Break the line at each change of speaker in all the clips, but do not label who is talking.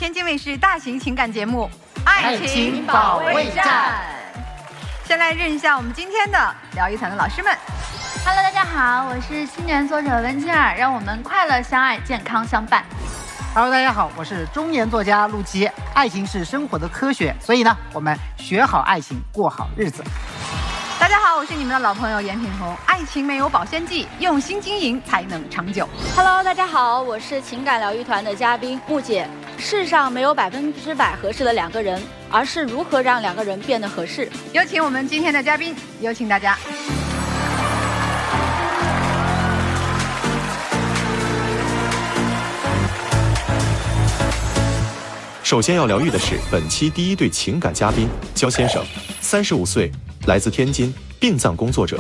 天津卫视大型情感节目《
爱情保卫战》。
先来认识一下我们今天的疗愈团的老师们。
Hello， 大家好，我是青年作者温馨儿，让我们快乐相爱，健康相伴。
Hello， 大家好，我是中年作家陆琪。爱情是生活的科学，所以呢，我们学好爱情，过好日子。
大家好，我是你们的老朋友严品红。爱情没有保鲜剂，用心经营才能长久。
Hello， 大家好，我是情感疗愈团的嘉宾木姐。世上没有100%合适的两个人，而是如何让两个人变得合适。
有请我们今天的嘉宾，有请大家。
首先要疗愈的是本期第一对情感嘉宾焦先生，35岁，来自天津，殡葬工作者；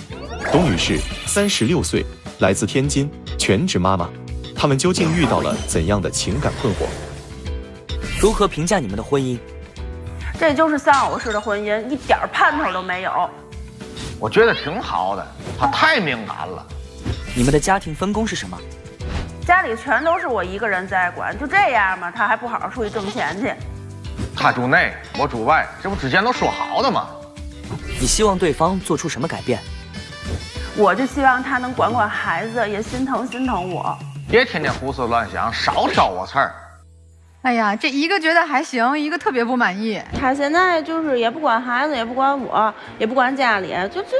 董女士，36岁，来自天津，全职妈妈。他们究竟遇到了怎样的情感困惑？
如何评价你们的婚姻？
这就是丧偶式的婚姻，一点盼头都没有。
我觉得挺好的，他太敏感了。
你们的家庭分工是什么？
家里全都是我一个人在管，就这样嘛，他还不好好出去挣钱去。
他住内，我住外，这不之前都说好的吗？
你希望对方做出什么改变？
我就希望他能管管孩子，也心疼心疼我。
别天天胡思乱想，少挑我刺儿。
哎呀，这一个觉得还行，一个特别不满意。
他现在就是也不管孩子，也不管我，也不管家里，这不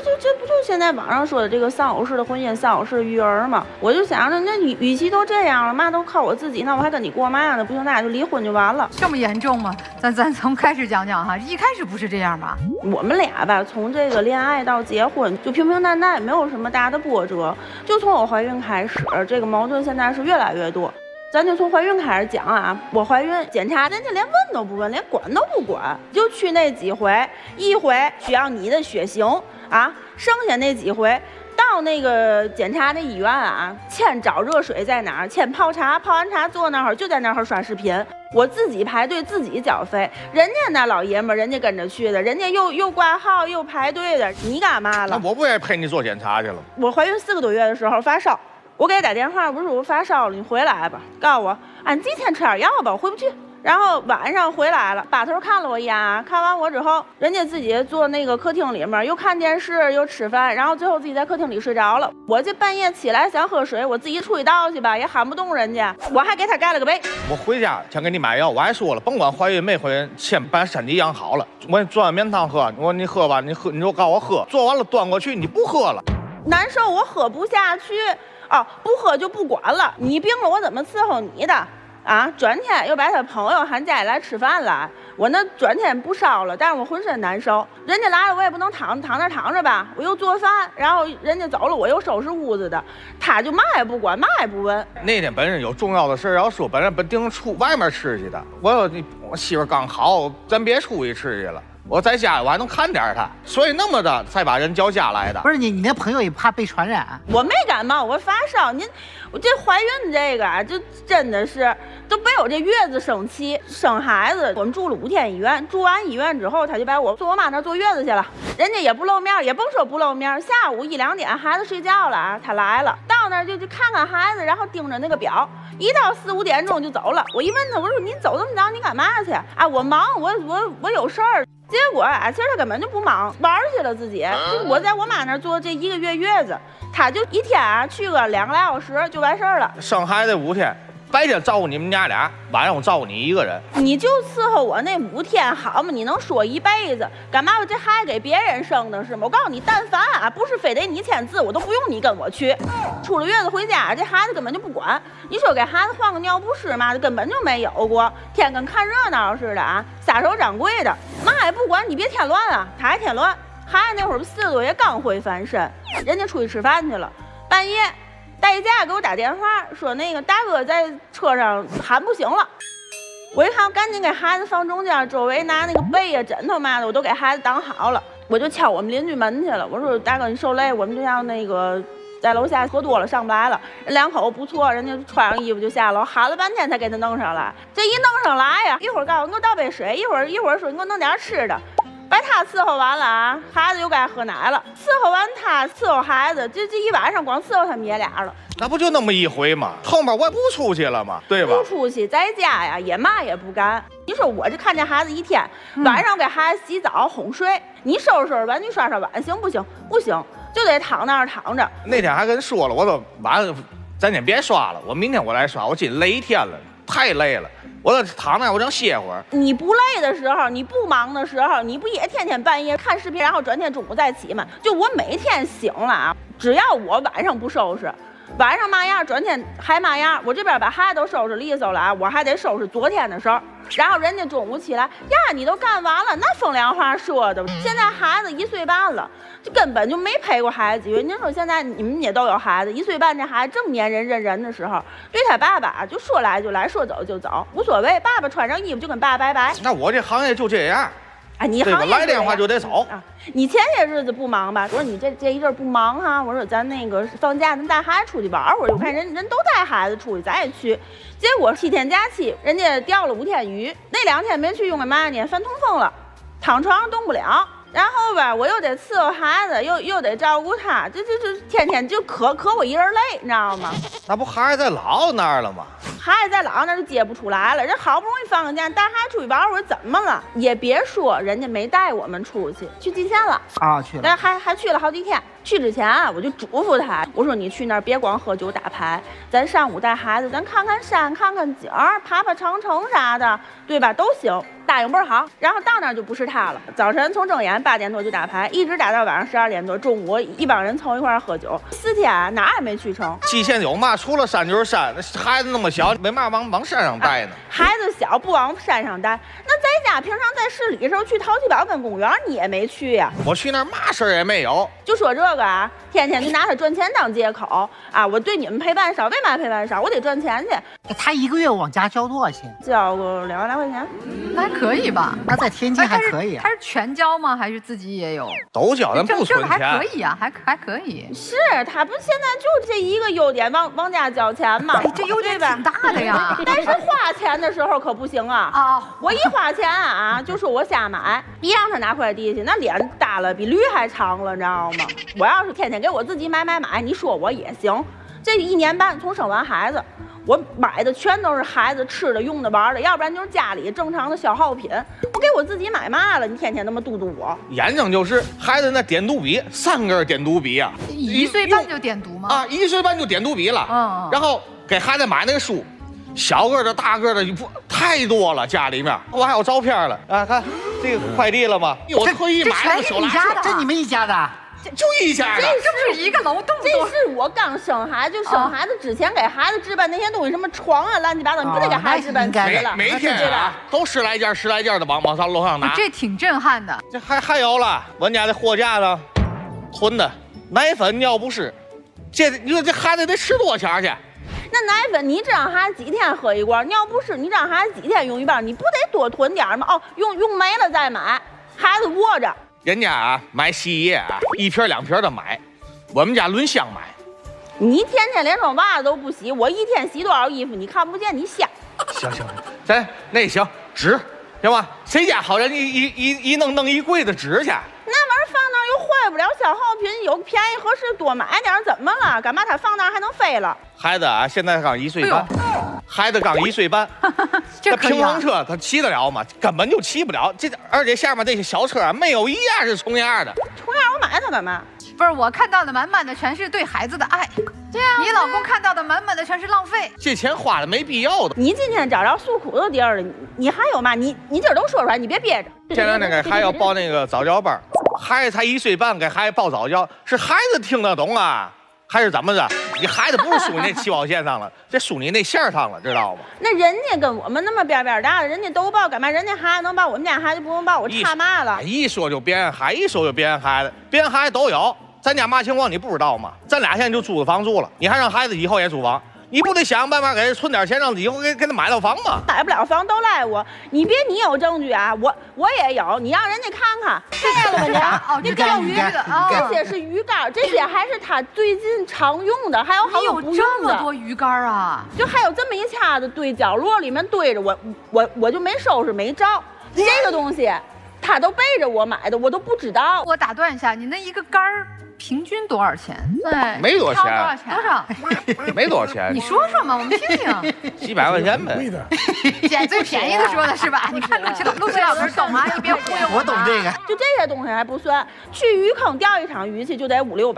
就现在网上说的这个丧偶式的婚姻、丧偶式的育儿吗？我就想着，那你与其都这样了，嘛都靠我自己，那我还跟你过嘛呢？不行，咱俩就离婚就完了。
这么严重吗？咱从开始讲讲哈，一开始不是这样吧？
我们俩吧，从这个恋爱到结婚，就平平淡淡，没有什么大的波折。就从我怀孕开始，这个矛盾现在是越来越多。咱就从怀孕开始讲啊，我怀孕检查，人家连问都不问，连管都不管，就去那几回，一回需要你的血型啊，剩下那几回到那个检查的医院啊，先找热水在哪儿，先泡茶，泡完茶坐那儿就在那儿刷视频，我自己排队自己缴费，人家那老爷们儿人家跟着去的，人家又挂号又排队的，你干嘛了？
那我不也陪你做检查去了？
我怀孕4个多月的时候发烧。我给他打电话，我说我发烧了，你回来吧。告诉我，你几天吃点药吧，我回不去。然后晚上回来了，把头看了我一眼，看完我之后，人家自己坐那个客厅里面，又看电视又吃饭，然后最后自己在客厅里睡着了。我这半夜起来想喝水，我自己出去倒去吧，也喊不动人家，我还给他盖了个被。
我回家想给你买药，我还说了，甭管怀孕没怀孕，先把身体养好了。我做完面汤喝，我说你喝吧，你就告我喝，做完了端过去，你不喝了，
难受，我喝不下去。不喝就不管了，你病了我怎么伺候你的啊？转天又把他朋友喊家里来吃饭来，我那转天不烧了，但是我浑身难受。人家来了我也不能躺那躺着吧，我又做饭，然后人家走了我又收拾屋子的，他就嘛也不管，嘛也不问。
那天本人有重要的事要说，本人定出外面吃去的。我媳妇刚好，咱别出去吃去了。我在家我还能看点他，所以那么的才把人叫家来的。
不是你那朋友也怕被传染？
我没感冒，我发烧。我这怀孕这个啊，就真的是都被我这月子生气，生孩子。我们住了5天医院，住完医院之后，他就把我送我妈那坐月子去了。人家也不露面，也甭说不露面。下午1、2点，孩子睡觉了啊，他来了，到那儿就看看孩子，然后盯着那个表，一到4、5点钟就走了。我一问他，我说你走这么早，你干嘛去啊？我忙，我有事儿。结果其实他根本就不忙，玩去了自己。就我在我妈那儿坐这1个月月子，他就一天去个2个来小时就完事儿了。
生孩子5天，白天照顾你们家俩，晚上我照顾你一个人。
你就伺候我那5天好吗？你能说一辈子？干嘛我这孩子给别人生的是吗？我告诉你，但凡不是非得你签字，我都不用你跟我去。出了月子回家，这孩子根本就不管。你说给孩子换个尿不湿嘛，根本就没有过，天跟看热闹似的啊，撒手掌柜的，嘛也不管，你别添乱啊，他还添乱。孩子那会儿4个多月刚会翻身，人家出去吃饭去了，半夜代驾给我打电话说那个大哥在车上喊不行了。我一看，赶紧给孩子放中间，周围拿那个被呀、枕头嘛的，我都给孩子挡好了。我就敲我们邻居门去了，我说大哥你受累，我们就要那个在楼下喝多了上不来了。人2口不错，人家穿上衣服就下楼，喊了半天才给他弄上来。这一弄上来呀，一会儿告诉我给我倒杯水，一会儿说你给我弄点吃的。把他伺候完了啊，孩子又该喝奶了。伺候完他，伺候孩子，这一晚上光伺候他们爷俩了。
那不就那么一回吗？后面我也不出去了嘛，对吧？
不出去，在家呀也嘛也不干。你说我这看见孩子一天，晚上给孩子洗澡哄睡，你收拾收拾碗，你刷刷碗，行不行？不行，就得躺那儿躺着。
那天还跟说了，我说完了，咱先别刷了，我明天我来刷，我今累一天了，太累了。我说躺那儿，我想歇会儿。
你不累的时候，你不忙的时候，你不也天天半夜看视频，然后转天中午再起吗？就我每天醒了啊，只要我晚上不收拾，晚上嘛样，转天还嘛样，我这边把孩子都收拾利索了啊，我还得收拾昨天的事儿。然后人家中午起来呀，你都干完了，那风凉话说的。现在孩子1岁半了，就根本就没陪过孩子几回。您说现在你们也都有孩子，1岁半这孩子正粘人认人的时候，对他爸爸就说来就来，说走就走，无所谓。爸爸穿上衣服就跟爸拜拜。
那我这行业就这样。
啊，你行业
来电话就得走
啊！你前些日子不忙吧？我说你这一阵不忙哈，我说咱那个放假咱带孩子出去玩会儿，我看人都带孩子出去，咱也去。结果7天假期，人家钓了5天鱼，那2天没去，因为嘛呢？犯痛风了，躺床上动不了。然后吧，我又得伺候孩子，又得照顾他，这天天就可我一人累，你知道吗？
那不孩子在姥姥那儿了吗？
孩子在姥姥那儿就接不出来了，人好不容易放个假，带孩子出去玩会儿，怎么了？也别说人家没带我们出去，去蓟县了
啊，去了，
但还去了好几天。去之前啊，我就嘱咐他，我说你去那儿别光喝酒打牌，咱上午带孩子，咱看看山，看看景儿，爬长城啥的，对吧？都行。答应倍儿好。然后到那儿就不是他了，早晨从睁眼8点多就打牌，一直打到晚上12点多，中午一帮人凑一块儿喝酒。4天哪也没去成。
蓟县有嘛？除了山就是山，孩子那么小，没嘛往山上带呢。
孩子小不往山上带，那在家平常在市里时候去淘气堡跟公园你也没去呀。
我去那儿嘛事儿也没有，
就说这个啊，天天就拿他赚钱当借口啊！我对你们陪伴少，为嘛陪伴少？我得赚钱去。
他1个月往家交多少钱？
交个2万来块钱，
那还可以吧？
那在天津还可以啊。
他是全交吗？还是自己也有？
都交，咱不存钱。
还可以啊，还可以。
是他不现在就这一个优点，往家交钱嘛？
哎，这优点挺大的呀。
但是花钱的时候可不行啊！啊，我一花钱啊，就说我瞎买，一让他拿块地去，那脸耷了比驴还长了，你知道吗？我要是天天给我自己买，你说我也行。这1年半从生完孩子，我买的全都是孩子吃的、用的、玩的，要不然就是家里正常的消耗品。我给我自己买嘛了？你天天那么嘟嘟我，
眼睛就是孩子那点读笔，3根点读笔啊
，1岁半就点读吗？
啊，1岁半就点读笔了。嗯，然后给孩子买那个书，小个的、大个的，太多了，家里面我还有照片了啊！看这个快递了吗？我特意买了手拉手，
这你们一家的？
就一家的，
这不是一个劳动
这是我刚生孩子，就生孩子之前给孩子置办那些东西，什么床啊、乱七八糟，你不得给孩子置办齐了？
每天啊，都10来件的往上楼上拿，
这挺震撼的。
这还有了，我家的货架呢，囤的奶粉、尿不湿，你说这孩子得吃多少钱去？
那奶粉你这让孩子几天喝一罐？尿不湿你让孩子几天用一包？你不得多囤点吗？哦，用没了再买，孩子窝着。
人家啊买洗衣液啊，1瓶2瓶的买，我们家轮箱买。
你天天连双袜子都不洗，我一天洗多少衣服你看不见，你瞎。
行，咱那行纸行吧？谁家好人一弄一柜子纸去？
那玩意儿放那儿又坏不了，消耗品有便宜合适多买点，怎么了？干嘛他放那儿还能飞了？
孩子啊，现在刚1岁半，孩子刚1岁半，这平衡车他骑得了吗？根本就骑不了。而且下面这些小车啊，没有一样是重样的。
重样我买它干嘛？
不是，我看到的满满的全是对孩子的爱。对啊，你老公看到的满满的全是浪费。
这钱花的没必要的。
你今天找着诉苦的地儿了，你还有嘛？你今儿都说出来，你别憋着。
前两天给孩子要报那个早教班，孩子才1岁半，给孩子报早教，是孩子听得懂啊，还是怎么着？你孩子不是输你那起跑线上了，这输你那线上了，知道吗？
那人家跟我们那么边边大的，人家都报干嘛？人家孩子能报，我们家孩子不能报，我差嘛了？
一说就别人孩子，一说就别人孩子，别人孩子都有。咱家嘛情况你不知道吗？咱俩现在就租房住了，你还让孩子以后也租房？你不得想办法给他存点钱，让以后给他买到房吗？
买不了房都赖我，你别你有证据啊，我也有，你让人家看看，看了吧你？
你钓鱼的啊，
这些是鱼竿，这些还是他最近常用的，还有好多不用的。
这么多鱼竿啊！
就还有这么一掐子堆角落里面堆着，我就没收拾没照。这个东西他都背着我买的，我都不知道。
我打断一下，你那一个杆儿平均多少钱？
对，
没多少钱，
多少？
没多少钱，
你说说嘛，我们听听。
几百块钱呗。
捡最便宜的说的是吧？你看陆琪老师懂啊，你别忽悠
我懂这个。
就这些东西还不算，去鱼坑钓一场鱼去就得500-600，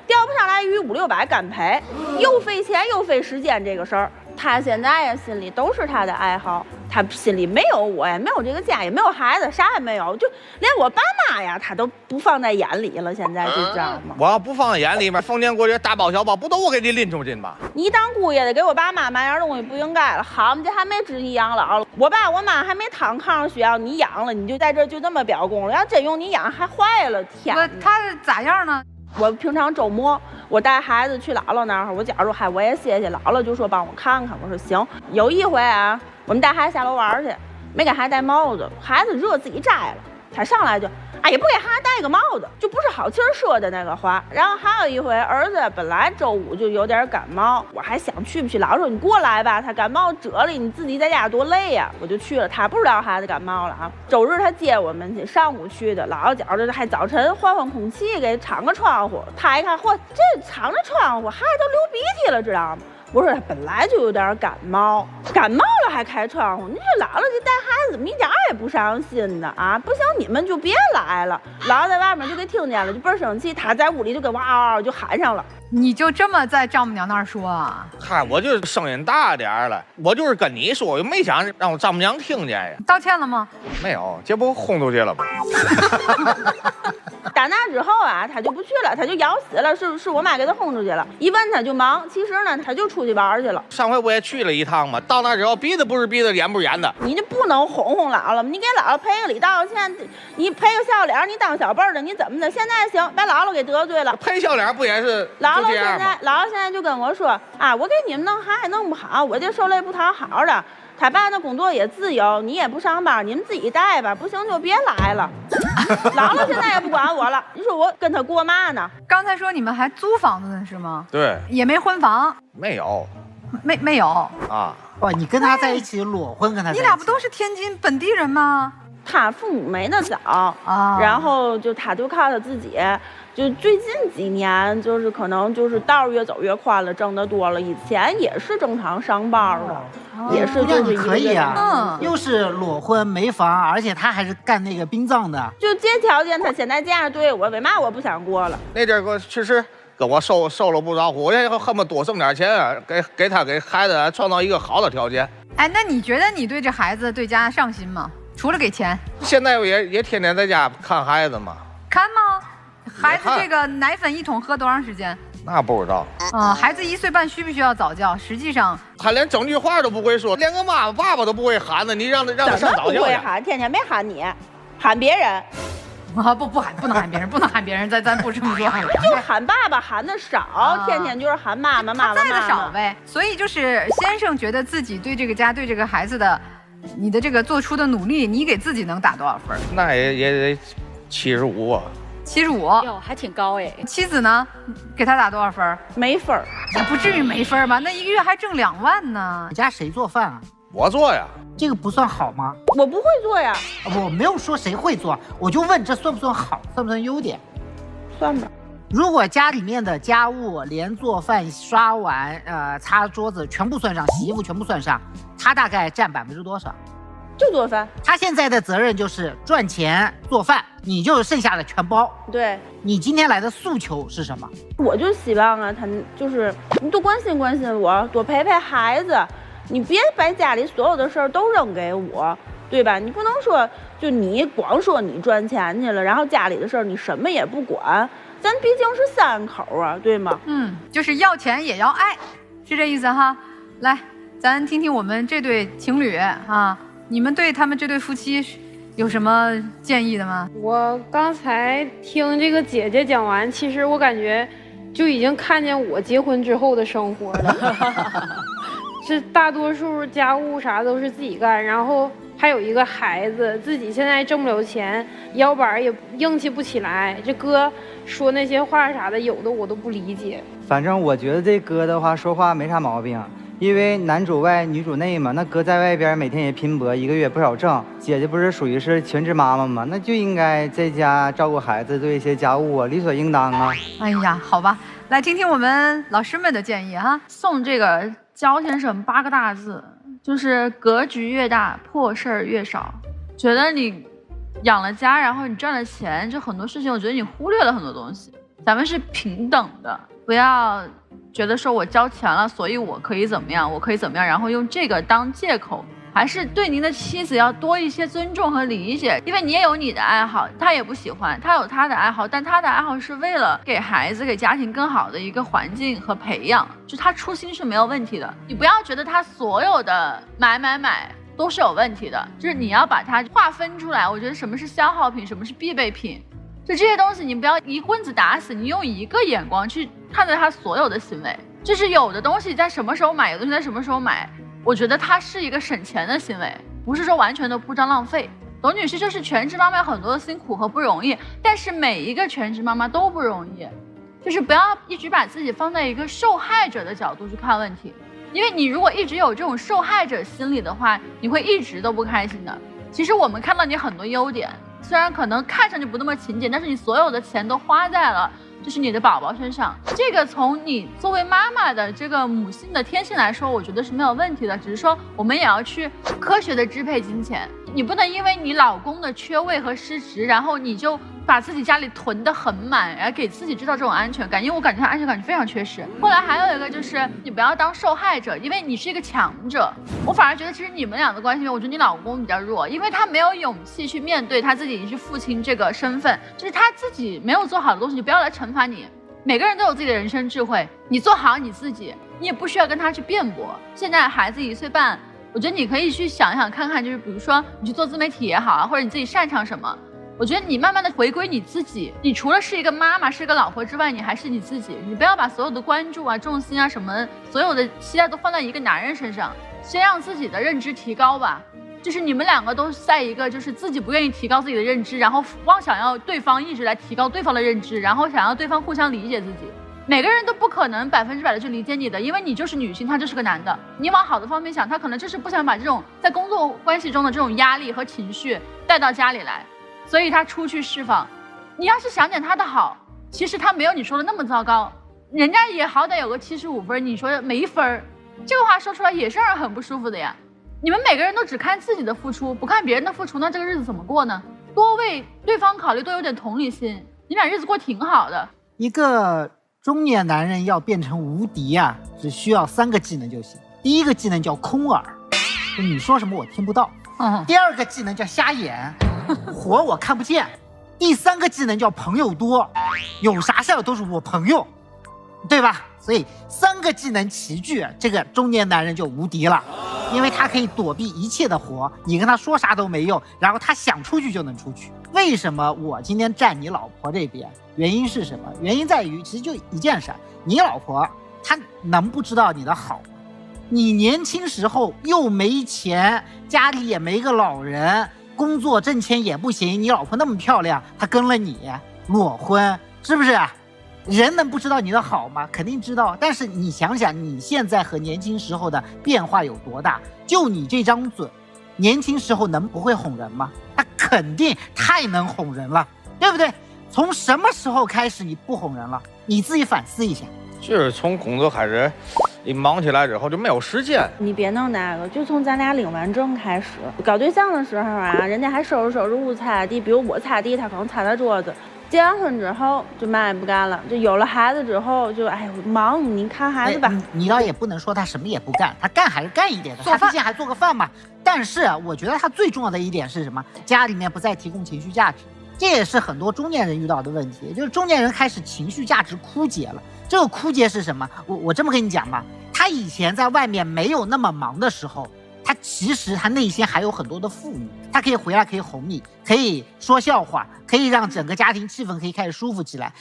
钓不上来鱼500-600干赔，又费钱又费时间这个事儿。他现在呀心里都是他的爱好，他心里没有我呀，没有这个家，也没有孩子，啥也没有，就连我爸妈呀他都不放在眼里了。现在就这样吗？
我要不放在眼里面，逢年过节大包小包不都我给你拎出去吗？
你当姑爷的给我爸妈买点东西不应该了。好，我们这还没直系养老了，我爸我妈还没躺炕上需要你养了，你就在这就这么表功了。要真用你养还坏了，天！
他咋样呢？
我平常周末我带孩子去姥姥那儿，我假如我也歇歇，姥姥就说帮我看看，我说行。有一回啊，我们带孩子下楼玩去，没给孩子戴帽子，孩子热自己摘了，他上来就也不给孩子戴个帽子，就不是好气说的那个话。然后还有一回，儿子本来周5就有点感冒，我还想去不去，姥姥说你过来吧，他感冒折了，你自己在家多累呀。我就去了，他不知道孩子感冒了啊。周日他接我们去，上午去的，姥姥觉着还早晨换空气，给敞个窗户，他一看，嚯，这敞着窗户，孩子都流鼻涕了，知道吗？我说他本来就有点感冒了还开窗户，你说姥姥这带孩子怎么一点也不上心呢啊？不行，你们就别来了。姥姥在外面就给听见了，就倍儿生气，他在屋里就跟哇哇哇就喊上了。
你就这么在丈母娘那儿说啊？
嗨，我就是声音大点了，我就是跟你说，我又没想让我丈母娘听见呀。
道歉了吗？
没有，这不轰出去了吗？
打那之后啊，他就不去了，他就咬死了，是我妈给他轰出去了。一问他就忙，其实呢他就出去玩去了。
上回不也去了一趟吗？到那之后鼻子不是鼻子，眼不是眼的。
你就不能哄姥姥吗？你给姥姥赔个礼道歉，你赔个笑脸，你当小辈儿的，你怎么的？现在行，把姥姥给得罪了。
赔笑脸不也是
姥姥现在就跟我说啊，我给你们弄孩子弄不好，我这受累不讨好的。他爸那工作也自由，你也不上班，你们自己带吧，不行就别来了。姥姥现在也不管我了，你说我跟他过嘛呢？
刚才说你们还租房子呢是吗？
对，
也没婚房。
没有，
没有
啊。
哇，你跟他在一起裸婚，跟他在一起
你俩不都是天津本地人吗？
他父母没那早啊，然后他就靠他自己。就最近几年，就是可能就是道越走越宽了，挣得多了。以前也是正常上班的，也是就是
可以啊，又是裸婚没房，而且他还是干那个殡葬的。
就这条件，他现在这样对我，为嘛我不想过了？
那阵儿确实跟我受了不少苦，我也恨不得多挣点钱啊，给孩子创造一个好的条件。
哎，那你觉得你对这孩子对家上心吗？除了给钱，
现在也天天在家看孩子嘛。
看吗？孩子这个奶粉一桶喝多长时间？
那不知道。
孩子1岁半需不需要早教？实际上
他连整句话都不会说，连个妈妈爸爸都不会喊呢。你让他上早教。
不会喊，天天没喊你，喊别人。
不喊，不能喊别人，不能喊别人，咱不这么说。
就喊爸爸喊的少，天天就是喊妈妈妈妈。
他在的少呗。所以就是先生觉得自己对这个家对这个孩子的，你的这个做出的努力，你给自己能打多少分？
那也得75啊。
75
哟，还挺高哎。
妻子呢，给他打多少分？
没分，
也不至于没分吧？那一个月还挣2万呢。
你家谁做饭啊？
我做呀。
这个不算好吗？
我不会做呀。
我没有说谁会做，我就问这算不算好，算不算优点？
算吧。
如果家里面的家务连做饭、刷碗、擦桌子全部算上，洗衣服全部算上，他大概占多少？
就做饭。
他现在的责任就是赚钱做饭，你就剩下的全包。
对。
你今天来的诉求是什么？
我就希望啊，他就是你多关心关心我，多陪陪孩子，你别把家里所有的事儿都扔给我，对吧？你不能说就你光说你赚钱去了，然后家里的事儿你什么也不管。咱毕竟是3口啊，对吗？
就是要钱也要爱，是这意思哈。来，咱听听我们这对情侣啊。你们对他们这对夫妻有什么建议的吗？
我刚才听这个姐姐讲完，其实我感觉就已经看见我结婚之后的生活了。是大多数家务啥都是自己干，然后还有一个孩子，自己现在挣不了钱，腰板也硬气不起来。这哥说那些话啥的，有的我都不理解。
反正我觉得这哥的话说话没啥毛病。因为男主外女主内嘛，那哥在外边每天也拼搏，一个月不少挣。姐姐不是属于是全职妈妈嘛，那就应该在家照顾孩子，做一些家务啊，理所应当啊。
哎呀，好吧，来听听我们老师们的建议哈。
送这个焦先生8个大字，就是格局越大，破事儿越少。觉得你养了家，然后你赚了钱，就很多事情，我觉得你忽略了很多东西。咱们是平等的，不要觉得说我交钱了，所以我可以怎么样，我可以怎么样，然后用这个当借口。还是对您的妻子要多一些尊重和理解，因为你也有你的爱好，他也不喜欢，他有他的爱好，但他的爱好是为了给孩子、给家庭更好的一个环境和培养，就他初心是没有问题的。你不要觉得他所有的买都是有问题的，就是你要把它划分出来。我觉得什么是消耗品，什么是必备品，就这些东西你不要一棍子打死，你用一个眼光去看待他所有的行为，就是有的东西在什么时候买，有的东西在什么时候买，我觉得它是一个省钱的行为，不是说完全的铺张浪费。董女士就是全职妈妈有很多的辛苦和不容易，但是每一个全职妈妈都不容易，就是不要一直把自己放在一个受害者的角度去看问题，因为你如果一直有这种受害者心理的话，你会一直都不开心的。其实我们看到你很多优点，虽然可能看上去不那么勤俭，但是你所有的钱都花在了就是你的宝宝身上，这个从你作为妈妈的这个母性的天性来说，我觉得是没有问题的。只是说我们也要去科学的支配金钱，你不能因为你老公的缺位和失职，然后你就把自己家里囤得很满，然后给自己制造这种安全感，因为我感觉他安全感非常缺失。后来还有一个就是你不要当受害者，因为你是一个强者。我反而觉得其实你们俩的关系里面，我觉得你老公比较弱，因为他没有勇气去面对他自己是父亲这个身份，就是他自己没有做好的东西，你不要来惩罚你。每个人都有自己的人生智慧，你做好你自己，你也不需要跟他去辩驳。现在孩子1岁半，我觉得你可以去想一想看看，就是比如说你去做自媒体也好啊，或者你自己擅长什么，我觉得你慢慢的回归你自己，你除了是一个妈妈是一个老婆之外，你还是你自己，你不要把所有的关注啊重心啊什么所有的期待都放在一个男人身上，先让自己的认知提高吧。就是你们两个都在一个就是自己不愿意提高自己的认知，然后妄想要对方一直来提高对方的认知，然后想要对方互相理解自己。每个人都不可能100%的去理解你的，因为你就是女性，他就是个男的。你往好的方面想，他可能就是不想把这种在工作关系中的这种压力和情绪带到家里来，所以他出去释放。你要是想点他的好，其实他没有你说的那么糟糕，人家也好歹有个75分，你说没分，这个话说出来也是让人很不舒服的呀。你们每个人都只看自己的付出，不看别人的付出，那这个日子怎么过呢？多为对方考虑，多有点同理心，你俩日子过挺好的。
一个中年男人要变成无敌啊，只需要3个技能就行。第一个技能叫空耳，就你说什么我听不到。第2个技能叫瞎眼，活我看不见。第3个技能叫朋友多，有啥事儿都是我朋友，对吧？所以3个技能齐聚，这个中年男人就无敌了。因为他可以躲避一切的活，你跟他说啥都没用，然后他想出去就能出去。为什么我今天站你老婆这边？原因是什么？原因在于其实就一件事，你老婆她能不知道你的好吗？你年轻时候又没钱，家里也没个老人，工作挣钱也不行，你老婆那么漂亮，她跟了你裸婚，是不是？人能不知道你的好吗？肯定知道。但是你想想，你现在和年轻时候的变化有多大？就你这张嘴，年轻时候能不会哄人吗？他肯定太能哄人了，对不对？从什么时候开始你不哄人了？你自己反思一下。
就是从工作开始，一忙起来之后就没有时间。
你别弄那个，就从咱俩领完证开始，搞对象的时候啊，人家还收拾屋擦地，比如我擦地，他可能擦擦桌子。结完婚之后就嘛也不干了，就有了孩子之后就忙，你看孩子吧。
你倒也不能说他什么也不干，他干还是干一点的，他毕竟还做个饭嘛。但是我觉得他最重要的一点是什么？家里面不再提供情绪价值，这也是很多中年人遇到的问题，就是中年人开始情绪价值枯竭了。这个枯竭是什么？我这么跟你讲吧，他以前在外面没有那么忙的时候，他其实他内心还有很多的富裕，他可以回来，可以哄你，可以说笑话，可以让整个家庭气氛可以开始舒服起来。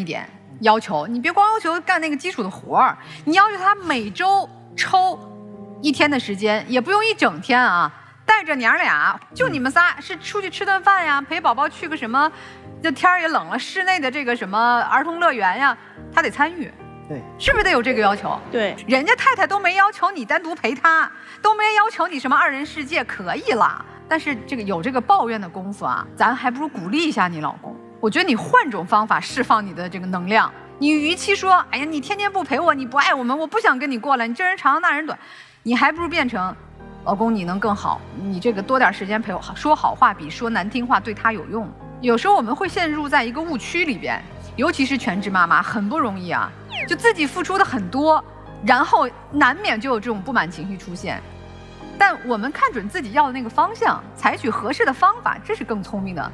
一点要求，你别光要求干那个基础的活儿，你要求他每周抽1天的时间，也不用1整天啊，带着娘俩，就你们仨是出去吃顿饭呀，陪宝宝去个什么，这天儿也冷了，室内的这个什么儿童乐园呀，他得参与。
对，
是不是得有这个要求？
对，
人家太太都没要求你单独陪他，都没要求你什么2人世界，可以了。但是这个有这个抱怨的功夫啊，咱还不如鼓励一下你老公。我觉得你换种方法释放你的这个能量。你与其说，哎呀，你天天不陪我，你不爱我们，我不想跟你过来，你这人长那人短，你还不如变成，老公你能更好，你这个多点时间陪我，说好话比说难听话对他有用。有时候我们会陷入在一个误区里边，尤其是全职妈妈很不容易啊。就自己付出的很多，然后难免就有这种不满情绪出现。但我们看准自己要的那个方向，采取合适的方法，这是更聪明的。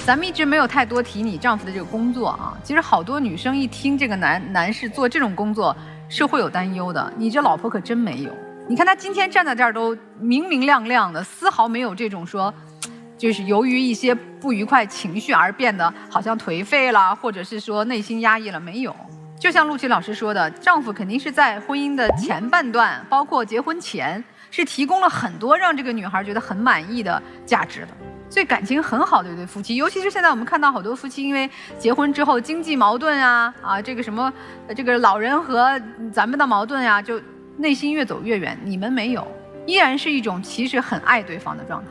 咱们一直没有太多提你丈夫的这个工作啊，其实好多女生一听这个男士做这种工作是会有担忧的。你这老婆可真没有，你看她今天站在这儿都明明亮亮的，丝毫没有这种说就是由于一些不愉快情绪而变得好像颓废了，或者是说内心压抑了，没有。就像陆琪老师说的，丈夫肯定是在婚姻的前半段，包括结婚前，是提供了很多让这个女孩觉得很满意的价值的，所以感情很好的一对夫妻。尤其是现在我们看到好多夫妻因为结婚之后经济矛盾啊，这个什么这个老人和咱们的矛盾啊，就内心越走越远。你们没有，依然是一种其实很爱对方的状态，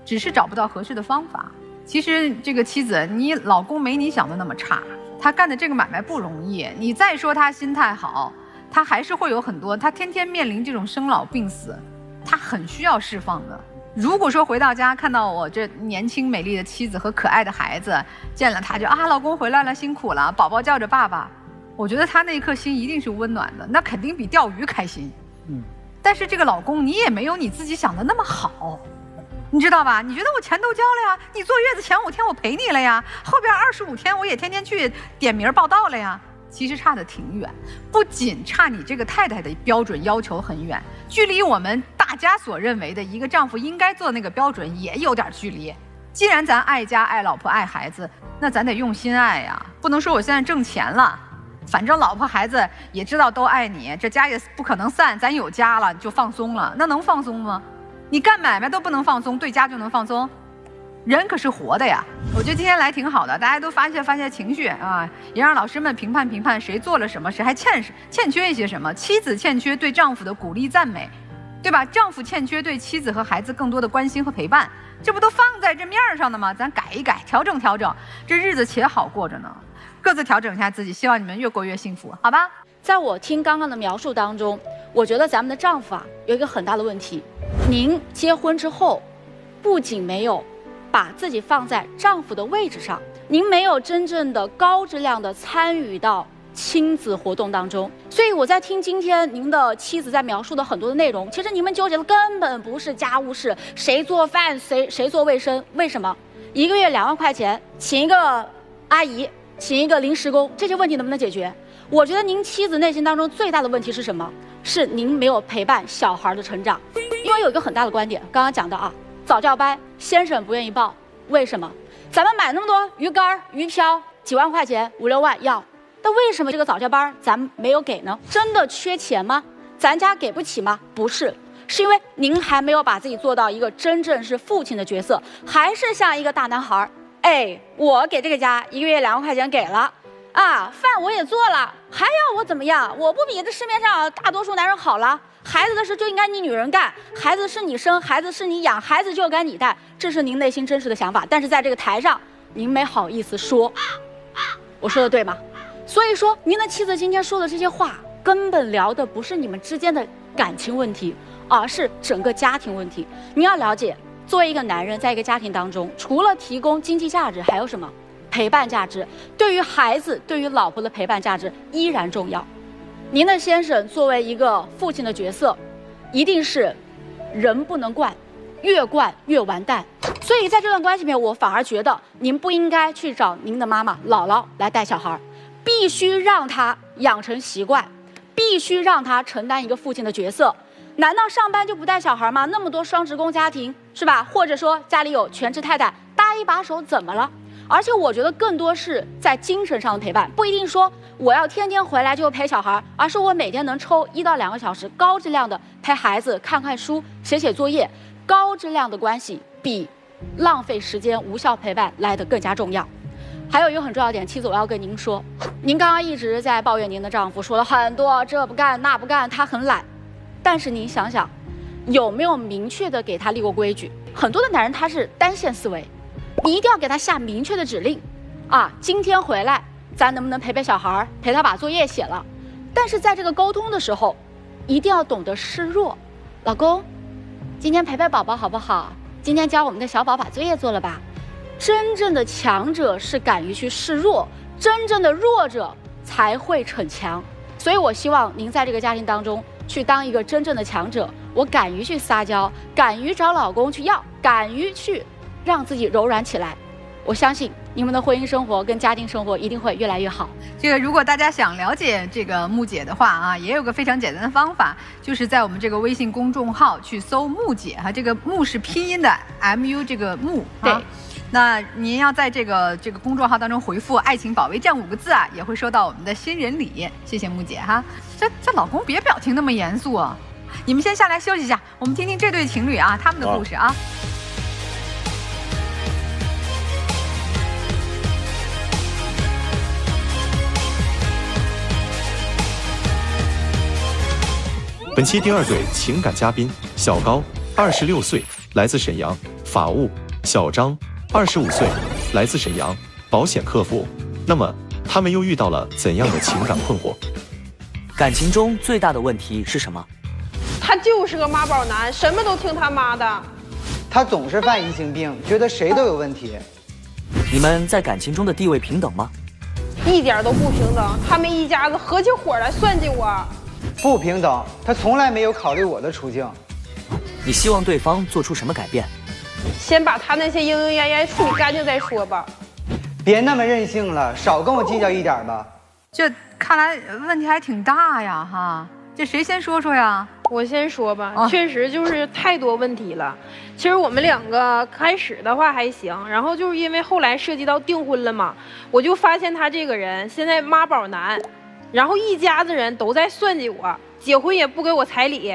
只是找不到合适的方法。其实这个妻子，你老公没你想的那么差。他干的这个买卖不容易，你再说他心态好，他还是会有很多，他天天面临这种生老病死，他很需要释放的。如果说回到家看到我这年轻美丽的妻子和可爱的孩子，见了他就老公回来了，辛苦了，宝宝叫着爸爸，我觉得他那一颗心一定是温暖的，那肯定比钓鱼开心。但是这个老公你也没有你自己想的那么好。你知道吧？你觉得我钱都交了呀？你坐月子前5天我陪你了呀，后边25天我也天天去点名报到了呀。其实差得挺远，不仅差你这个太太的标准要求很远，距离我们大家所认为的一个丈夫应该做那个标准也有点距离。既然咱爱家、爱老婆、爱孩子，那咱得用心爱呀，不能说我现在挣钱了，反正老婆孩子也知道都爱你，这家也不可能散，咱有家了就放松了，那能放松吗？你干买卖都不能放松，对家就能放松？人可是活的呀！我觉得今天来挺好的，大家都发泄情绪啊，也让老师们评判谁做了什么，谁还欠缺一些什么。妻子欠缺对丈夫的鼓励赞美，对吧？丈夫欠缺对妻子和孩子更多的关心和陪伴，这不都放在这面上的吗？咱改一改，调整，这日子且好过着呢。各自调整一下自己，希望你们越过越幸福，好吧？
在我听刚刚的描述当中，我觉得咱们的丈夫有一个很大的问题。您结婚之后，不仅没有把自己放在丈夫的位置上，您没有真正的高质量的参与到亲子活动当中。所以我在听今天您的妻子在描述的很多的内容，其实你们纠结的根本不是家务事，谁做饭谁做卫生，为什么1个月2万块钱请一个阿姨，请一个临时工，这些问题能不能解决？我觉得您妻子内心当中最大的问题是什么？是您没有陪伴小孩的成长。因为有一个很大的观点，刚刚讲的早教班先生不愿意报，为什么？咱们买那么多鱼竿、鱼漂，几万块钱5、6万要，但为什么这个早教班咱没有给呢？真的缺钱吗？咱家给不起吗？不是，是因为您还没有把自己做到一个真正是父亲的角色，还是像一个大男孩。我给这个家1个月2万块钱给了。饭我也做了，还要我怎么样？我不比这市面上大多数男人好了。孩子的事就应该你女人干，孩子是你生，孩子是你养，孩子就该你带，这是您内心真实的想法。但是在这个台上，您没好意思说，我说的对吗？所以说，您的妻子今天说的这些话，根本聊的不是你们之间的感情问题，而是整个家庭问题。你要了解，作为一个男人，在一个家庭当中，除了提供经济价值，还有什么？陪伴价值。对于孩子，对于老婆的陪伴价值依然重要。您的先生作为一个父亲的角色，一定是人不能惯，越惯越完蛋。所以在这段关系里面，我反而觉得您不应该去找您的妈妈姥姥来带小孩，必须让他养成习惯，必须让他承担一个父亲的角色。难道上班就不带小孩吗？那么多双职工家庭是吧？或者说家里有全职太太搭一把手怎么了？而且我觉得更多是在精神上的陪伴，不一定说我要天天回来就陪小孩，而是我每天能抽1到2个小时高质量的陪孩子看看书、写写作业，高质量的关系比浪费时间无效陪伴来得更加重要。还有一个很重要的点，妻子，我要跟您说，您刚刚一直在抱怨您的丈夫，说了很多这不干那不干，他很懒。但是您想想，有没有明确的给他立过规矩？很多的男人他是单线思维，你一定要给他下明确的指令，啊，今天回来咱能不能陪陪小孩，陪他把作业写了？但是在这个沟通的时候，一定要懂得示弱。老公，今天陪陪宝宝好不好？今天教我们的小宝把作业做了吧？真正的强者是敢于去示弱，真正的弱者才会逞强。所以我希望您在这个家庭当中去当一个真正的强者，我敢于去撒娇，敢于找老公去要，敢于去让自己柔软起来。我相信你们的婚姻生活跟家庭生活一定会越来越好。
这个如果大家想了解这个木姐的话啊，也有个非常简单的方法，就是在我们这个微信公众号去搜木姐哈，这个木是拼音的 MU 这个木，对。那您要在这个公众号当中回复“爱情保卫战”5个字啊，也会收到我们的新人礼。谢谢木姐哈。这老公别表情那么严肃啊，你们先下来休息一下，我们听听这对情侣啊他们的故事啊。
本期第2对情感嘉宾小高，26岁，来自沈阳，法务；小张，25岁，来自沈阳，保险客服。那么他们又遇到了怎样的情感困惑？
感情中最大的问题是什么？
他就是个妈宝男，什么都听他妈的。
他总是犯疑心病，觉得谁都有问题。
你们在感情中的地位平等吗？
一点都不平等，他们一家子合起伙来算计我。
不平等，他从来没有考虑我的处境。
你希望对方做出什么改变？
先把他那些莺莺燕燕处理干净再说吧。
别那么任性了，少跟我计较一点吧。
这看来问题还挺大呀哈，这谁先说说呀？
我先说吧，确实就是太多问题了。其实我们两个开始的话还行，然后就是因为后来涉及到订婚了嘛，我就发现他这个人现在妈宝男，然后一家子人都在算计我，结婚也不给我彩礼，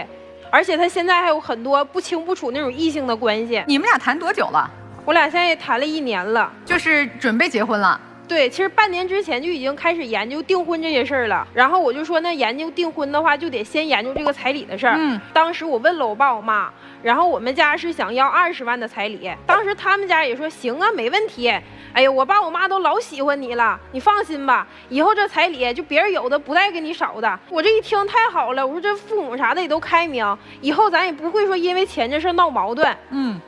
而且他现在还有很多不清不楚那种异性的关系。
你们俩谈多久了？
我俩现在也谈了1年了，
就是准备结婚了。
对，其实半年之前就已经开始研究订婚这些事儿了。然后我就说，那研究订婚的话，就得先研究这个彩礼的事儿。当时我问了我爸我妈，然后我们家是想要20万的彩礼，当时他们家也说行啊，没问题。哎呀，我爸我妈都老喜欢你了，你放心吧，以后这彩礼就别人有的不带给你少的。我这一听太好了，我说这父母啥的也都开明，以后咱也不会说因为钱这事闹矛盾。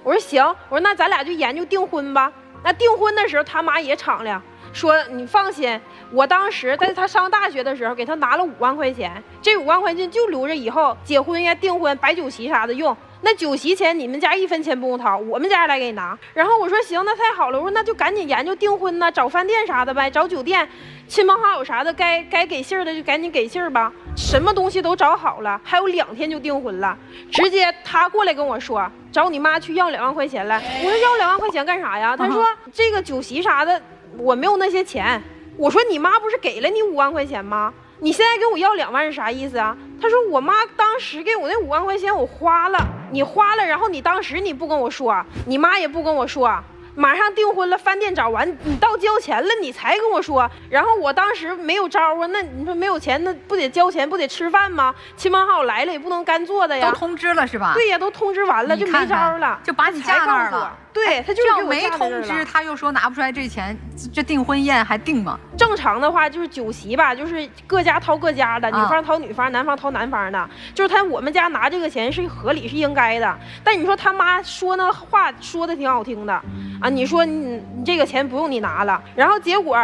我说行，我说那咱俩就研究订婚吧。那订婚的时候他妈也敞亮，说你放心，我当时在他上大学的时候给他拿了5万块钱，这5万块钱就留着以后结婚呀、订婚、摆酒席啥的用。那酒席钱你们家1分钱不用掏，我们家来给你拿。然后我说行，那太好了，我说那就赶紧研究订婚呢，找饭店啥的呗，找酒店，亲朋好友啥的该给信儿的就赶紧给信儿吧。什么东西都找好了，还有2天就订婚了，直接他过来跟我说找你妈去要2万块钱来。我说要2万块钱干啥呀？他说这个酒席啥的我没有那些钱。我说你妈不是给了你5万块钱吗？你现在给我要2万是啥意思啊？他说我妈当时给我那5万块钱我花了，你花了，然后你当时你不跟我说，你妈也不跟我说，马上订婚了，饭店找完，你到交钱了你才跟我说，然后我当时没有招啊，那你说没有钱那不得交钱不得吃饭吗？亲朋好友来了也不能干坐的呀。
都通知了是吧？
对呀，都通知完了就没招了，
就把你架那儿了。
对，他就是
这没通知，他又说拿不出来这钱，这订婚宴还订吗？
正常的话就是酒席吧，就是各家掏各家的，女方掏女方，男方掏男方的，就是我们家拿这个钱是合理是应该的。但你说他妈说那话说的挺好听的啊，你说你这个钱不用你拿了，然后结果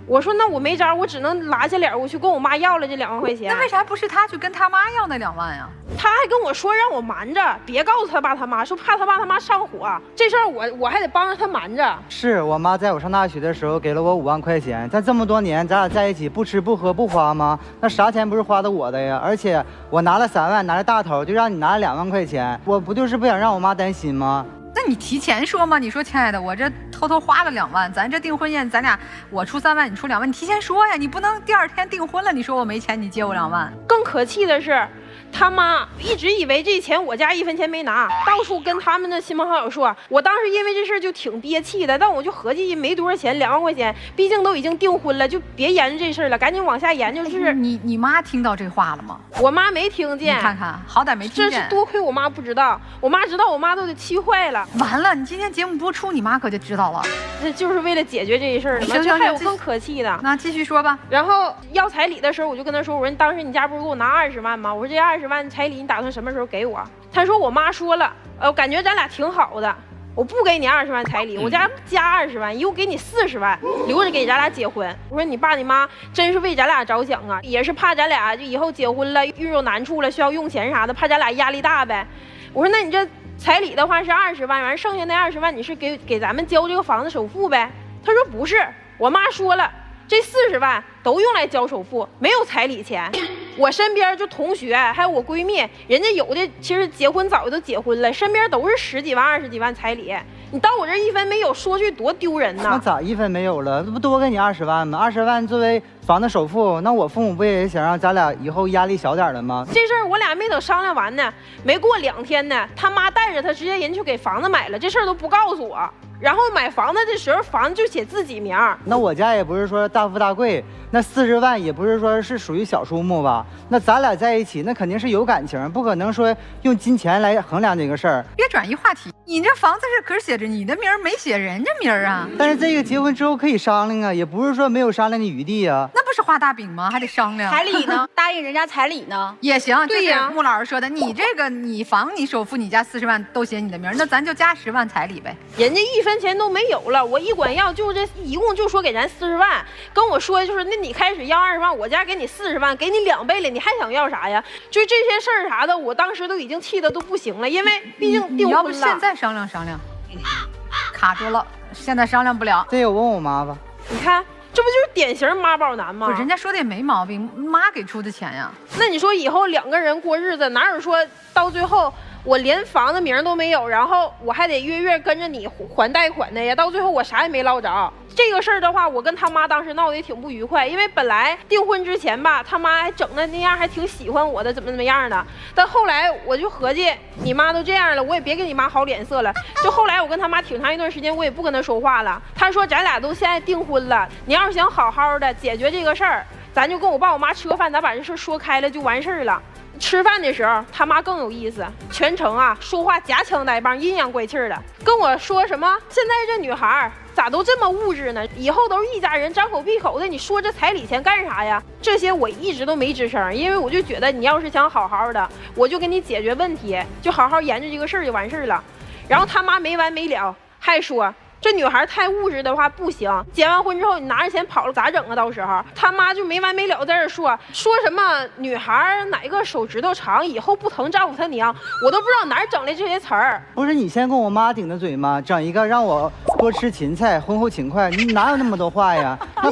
我说那我没招，我只能拉下脸我去跟我妈要了这2万块钱。
那为啥不是他去跟他妈要那2万呀？
他还跟我说让我瞒着，别告诉他爸他妈，说怕他爸他妈上火。这事儿我还得帮着他瞒着。
是我妈在我上大学的时候给了我5万块钱，但这么多年咱俩在一起不吃不喝不花吗？那啥钱不是花的我的呀？而且我拿了3万，拿了大头，就让你拿了2万块钱，我不就是不想让我妈担心吗？
那你提前说嘛？你说亲爱的，我这偷偷花了2万，咱这订婚宴，咱俩我出3万，你出2万，你提前说呀，你不能第2天订婚了，你说我没钱，你借我2万。
更可气的是，他妈一直以为这钱我家1分钱没拿，到处跟他们的亲朋好友说。我当时因为这事就挺憋气的，但我就合计没多少钱，2万块钱，毕竟都已经订婚了，就别研究这事了，赶紧往下研究。是
你妈听到这话了吗？
我妈没听见。
你看看，好歹没听见。
这是多亏我妈不知道，我妈知道，我妈都得气坏了。
完了，你今天节目播出，你妈可就知道了。
这就是为了解决这事儿的。这还有更可气的。
那继续说吧。
然后要彩礼的时候，我就跟她说，我说你当时你家不是给我拿20万吗？我说这20万彩礼你打算什么时候给我？她说我妈说了，感觉咱俩挺好的，我不给你20万彩礼，我家加20万，一共给你40万，留着给咱俩结婚。我说你爸你妈真是为咱俩着想啊，也是怕咱俩就以后结婚了遇有难处了需要用钱啥的，怕咱俩压力大呗。我说那你这彩礼的话是20万，完剩下那20万你是给咱们交这个房子首付呗？他说不是，我妈说了，这40万都用来交首付，没有彩礼钱。我身边就同学还有我闺蜜，人家有的其实结婚早就都结婚了，身边都是10几万20几万彩礼，你到我这1分没有，说句多丢人呐！
那咋1分没有了？这不多给你20万吗？20万作为房子首付，那我父母不也想让咱俩以后压力小点了吗？
这事儿我俩没等商量完呢，没过2天呢，他妈带着他直接人去给房子买了，这事儿都不告诉我。然后买房子的时候，房子就写自己名。
那我家也不是说大富大贵，那40万也不是说是属于小数目吧？那咱俩在一起，那肯定是有感情，不可能说用金钱来衡量这个事儿。
别转移话题，你这房子是可是写着你的名儿，没写人家名儿啊。
但是这个结婚之后可以商量啊，也不是说没有商量的余地啊。
那不是画大饼吗？还得商量。
彩礼呢？答应人家彩礼呢？
也行。
对呀，
穆老师说的，你这个你房你首付，你家40万都写你的名儿，那咱就加10万彩礼呗。
人家1分钱都没有了，我一管要就这一共就说给咱40万，跟我说就是那你开始要20万，我家给你40万，给你2倍了，你还想要啥呀？就这些事儿啥的，我当时都已经气得都不行了，因为毕竟订婚了。
你要不现在商量商量？卡住了，现在商量不了。
这我问我妈吧。
你看，这不就是典型妈宝男吗？
不是，人家说的也没毛病，妈给出的钱呀。
那你说以后2个人过日子，哪有说到最后我连房子名都没有，然后我还得月月跟着你还贷款的呀？到最后我啥也没捞着。这个事儿的话，我跟他妈当时闹得也挺不愉快，因为本来订婚之前吧，他妈还整的那样，还挺喜欢我的，怎么样的。但后来我就合计，你妈都这样了，我也别给你妈好脸色了。就后来我跟他妈挺长一段时间，我也不跟他说话了。他说咱俩都现在订婚了，你要是想好好的解决这个事儿，咱就跟我爸我妈吃个饭，咱把这事说开了就完事儿了。吃饭的时候，他妈更有意思，全程啊说话夹枪带棒、阴阳怪气的，跟我说什么现在这女孩咋都这么物质呢？以后都是一家人，张口闭口的，你说这彩礼钱干啥呀？这些我一直都没吱声，因为我就觉得你要是想好好的，我就给你解决问题，就好好研究这个事儿就完事儿了。然后他妈没完没了，还说这女孩太物质的话不行，结完婚之后你拿着钱跑了咋整啊？到时候他妈就没完没了在这说什么女孩哪个手指头长，以后不疼丈夫他娘，我都不知道哪儿整的这些词儿。
不是你先跟我妈顶着嘴吗？整一个让我多吃芹菜，婚后勤快，你哪有那么多话呀？那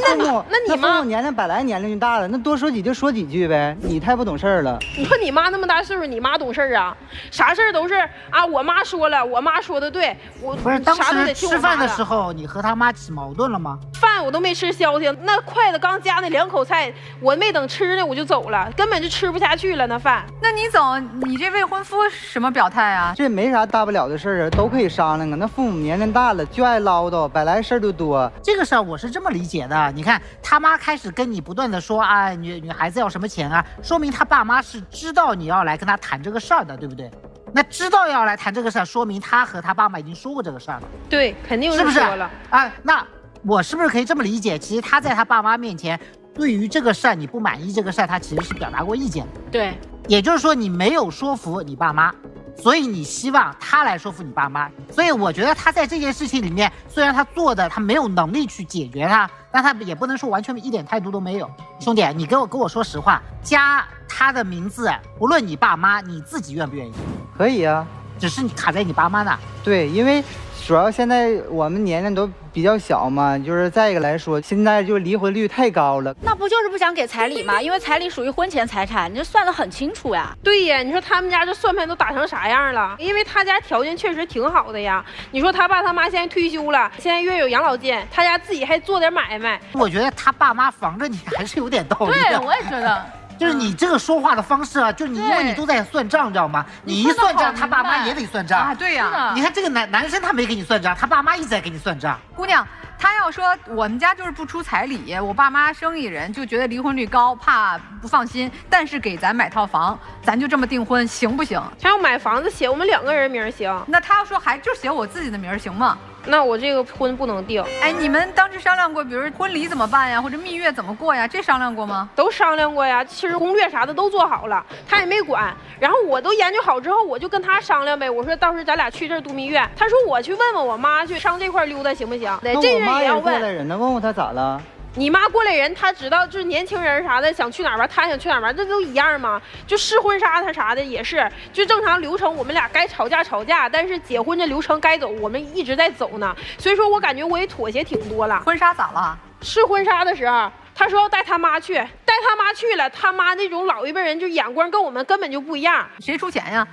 父母年龄本来年龄就大了，那多说几句说几句呗。你太不懂事儿了。
你说你妈那么大岁数，你妈懂事儿啊？啥事儿都是啊，我妈说了，我妈说的对，我
不是当时吃饭
的
时候，你和他妈起矛盾了吗？
饭我都没吃消停，那筷子刚夹那2口菜，我没等吃呢我就走了，根本就吃不下去了那饭。
那你走，你这未婚夫什么表态啊？
这没啥大不了的事儿啊，都可以商量啊。那父母年龄大了就爱唠叨，本来事儿就多。
这个事儿我是这么理解的，你看他妈开始跟你不断的说啊，女孩子要什么钱啊，说明他爸妈是知道你要来跟他谈这个事儿的，对不对？那知道要来谈这个事儿，说明他和他爸妈已经说过这个事儿了。
对，肯定
是不是
了
啊？那我是不是可以这么理解？其实他在他爸妈面前，对于这个事儿你不满意这个事儿，他其实是表达过意见的。
对，
也就是说你没有说服你爸妈，所以你希望他来说服你爸妈。所以我觉得他在这件事情里面，虽然他做的他没有能力去解决它，但他也不能说完全一点态度都没有。兄弟，你跟我说实话，加他的名字，不论你爸妈，你自己愿不愿意？
可以啊，
只是你卡在你爸妈那。
对，因为主要现在我们年龄都比较小嘛，就是再一个来说，现在就离婚率太高了。
那不就是不想给彩礼吗？因为彩礼属于婚前财产，你这算得很清楚呀。
对呀，你说他们家这算盘都打成啥样了？因为他家条件确实挺好的呀。你说他爸他妈现在退休了，现在月有养老金，他家自己还做点买卖。
我觉得他爸妈防着你还是有点道理的。
对，我也觉得。
就是你这个说话的方式啊，就是你因为你都在算账，知道吗？你一算账，他爸妈也得算账
啊。对呀，
你看这个男生他没给你算账，他爸妈一直在给你算账。
姑娘，他要说我们家就是不出彩礼，我爸妈生意人就觉得离婚率高，怕不放心，但是给咱买套房，咱就这么订婚，行不行？
他要买房子写我们2个人名行，
那他要说还就写我自己的名行吗？
那我这个婚不能定。
哎，你们当时商量过，比如婚礼怎么办呀，或者蜜月怎么过呀？这商量过吗？
都商量过呀，其实攻略啥的都做好了，他也没管。然后我都研究好之后，我就跟他商量呗。我说到时候咱俩去这儿度蜜月。他说我去问问我妈去，上这块溜达行不行？对，这人也要问。
过来人呢，问问他咋了。
你妈过来人，她知道就是年轻人啥的想去哪儿玩，她想去哪儿玩，这都一样吗？就试婚纱她啥的也是，就正常流程，我们俩该吵架吵架，但是结婚这流程该走，我们一直在走呢。所以说我感觉我也妥协挺多了。
婚纱咋了？
试婚纱的时候，他说要带他妈去，带他妈去了，他妈那种老一辈人就眼光跟我们根本就不一样。
谁出钱呀？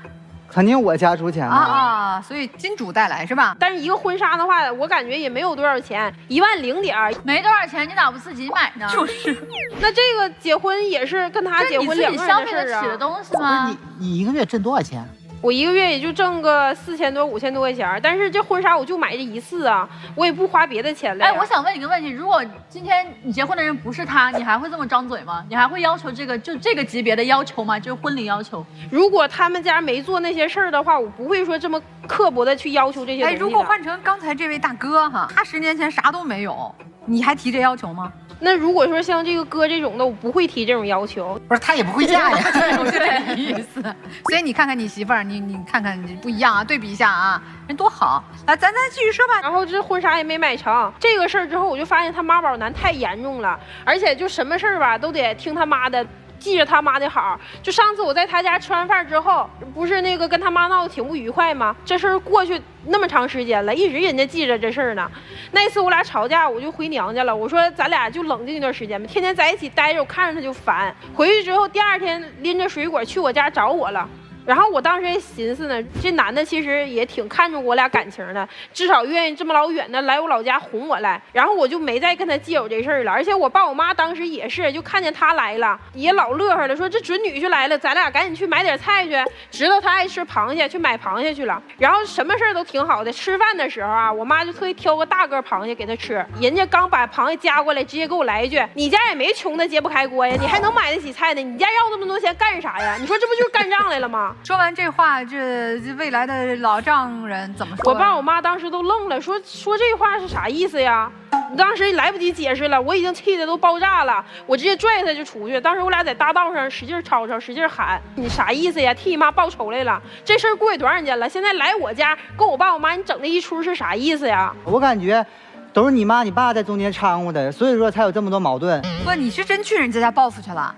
肯定我家出钱
啊，所以金主带来是吧？
但是一个婚纱的话，我感觉也没有多少钱，1万0点，
没多少钱，你咋不自己买呢？
就是，
那这个结婚也是跟他结婚2个人的事
消费得起的东西吗？
你1个月挣多少钱？
我1个月也就挣个4000多5000多块钱，但是这婚纱我就买这一次啊，我也不花别的钱了。
哎，我想问你个问题，如果今天你结婚的人不是他，你还会这么张嘴吗？你还会要求这个级别的要求吗？就是婚礼要求？
如果他们家没做那些事儿的话，我不会说这么刻薄的去要求这些东西。
哎，如果换成刚才这位大哥哈，他10年前啥都没有，你还提这要求吗？
那如果说像这个哥这种的，我不会提这种要求。
不是他也不会嫁呀，
对，我就这个意思。所以你看看你媳妇儿，你看看你不一样啊，对比一下啊，人多好。来，咱继续说吧。
然后这婚纱也没买成，这个事儿之后，我就发现他妈宝男太严重了，而且就什么事儿吧都得听他妈的。记着他妈的好，就上次我在他家吃完饭之后，不是那个跟他妈闹得挺不愉快吗？这事儿过去那么长时间了，一直人家记着这事儿呢。那次我俩吵架，我就回娘家了。我说咱俩就冷静一段时间吧，天天在一起待着，我看着他就烦。回去之后，第2天拎着水果去我家找我了。然后我当时也寻思呢，这男的其实也挺看重我俩感情的，至少愿意这么老远的来我老家哄我来。然后我就没再跟他介有这事儿了。而且我爸我妈当时也是，就看见他来了，也老乐呵了，说这准女婿来了，咱俩赶紧去买点菜去。知道他爱吃螃蟹，去买螃蟹去了。然后什么事儿都挺好的。吃饭的时候啊，我妈就特意挑个大个螃蟹给他吃。人家刚把螃蟹夹过来，直接给我来一句：“你家也没穷的揭不开锅呀，你还能买得起菜呢？你家要这么多钱干啥呀？”你说这不就是干仗来了吗？
说完这话，这未来的老丈人怎么说？
我爸我妈当时都愣了，说这话是啥意思呀？你当时来不及解释了，我已经气得都爆炸了，我直接拽他就出去。当时我俩在大道上使劲吵吵，使劲喊，你啥意思呀？替你妈报仇来了？这事儿过去多少年了？现在来我家跟我爸我妈，你整那一出是啥意思呀？
我感觉都是你妈你爸在中间掺和的，所以说才有这么多矛盾。
不，你是真去人家报复去了？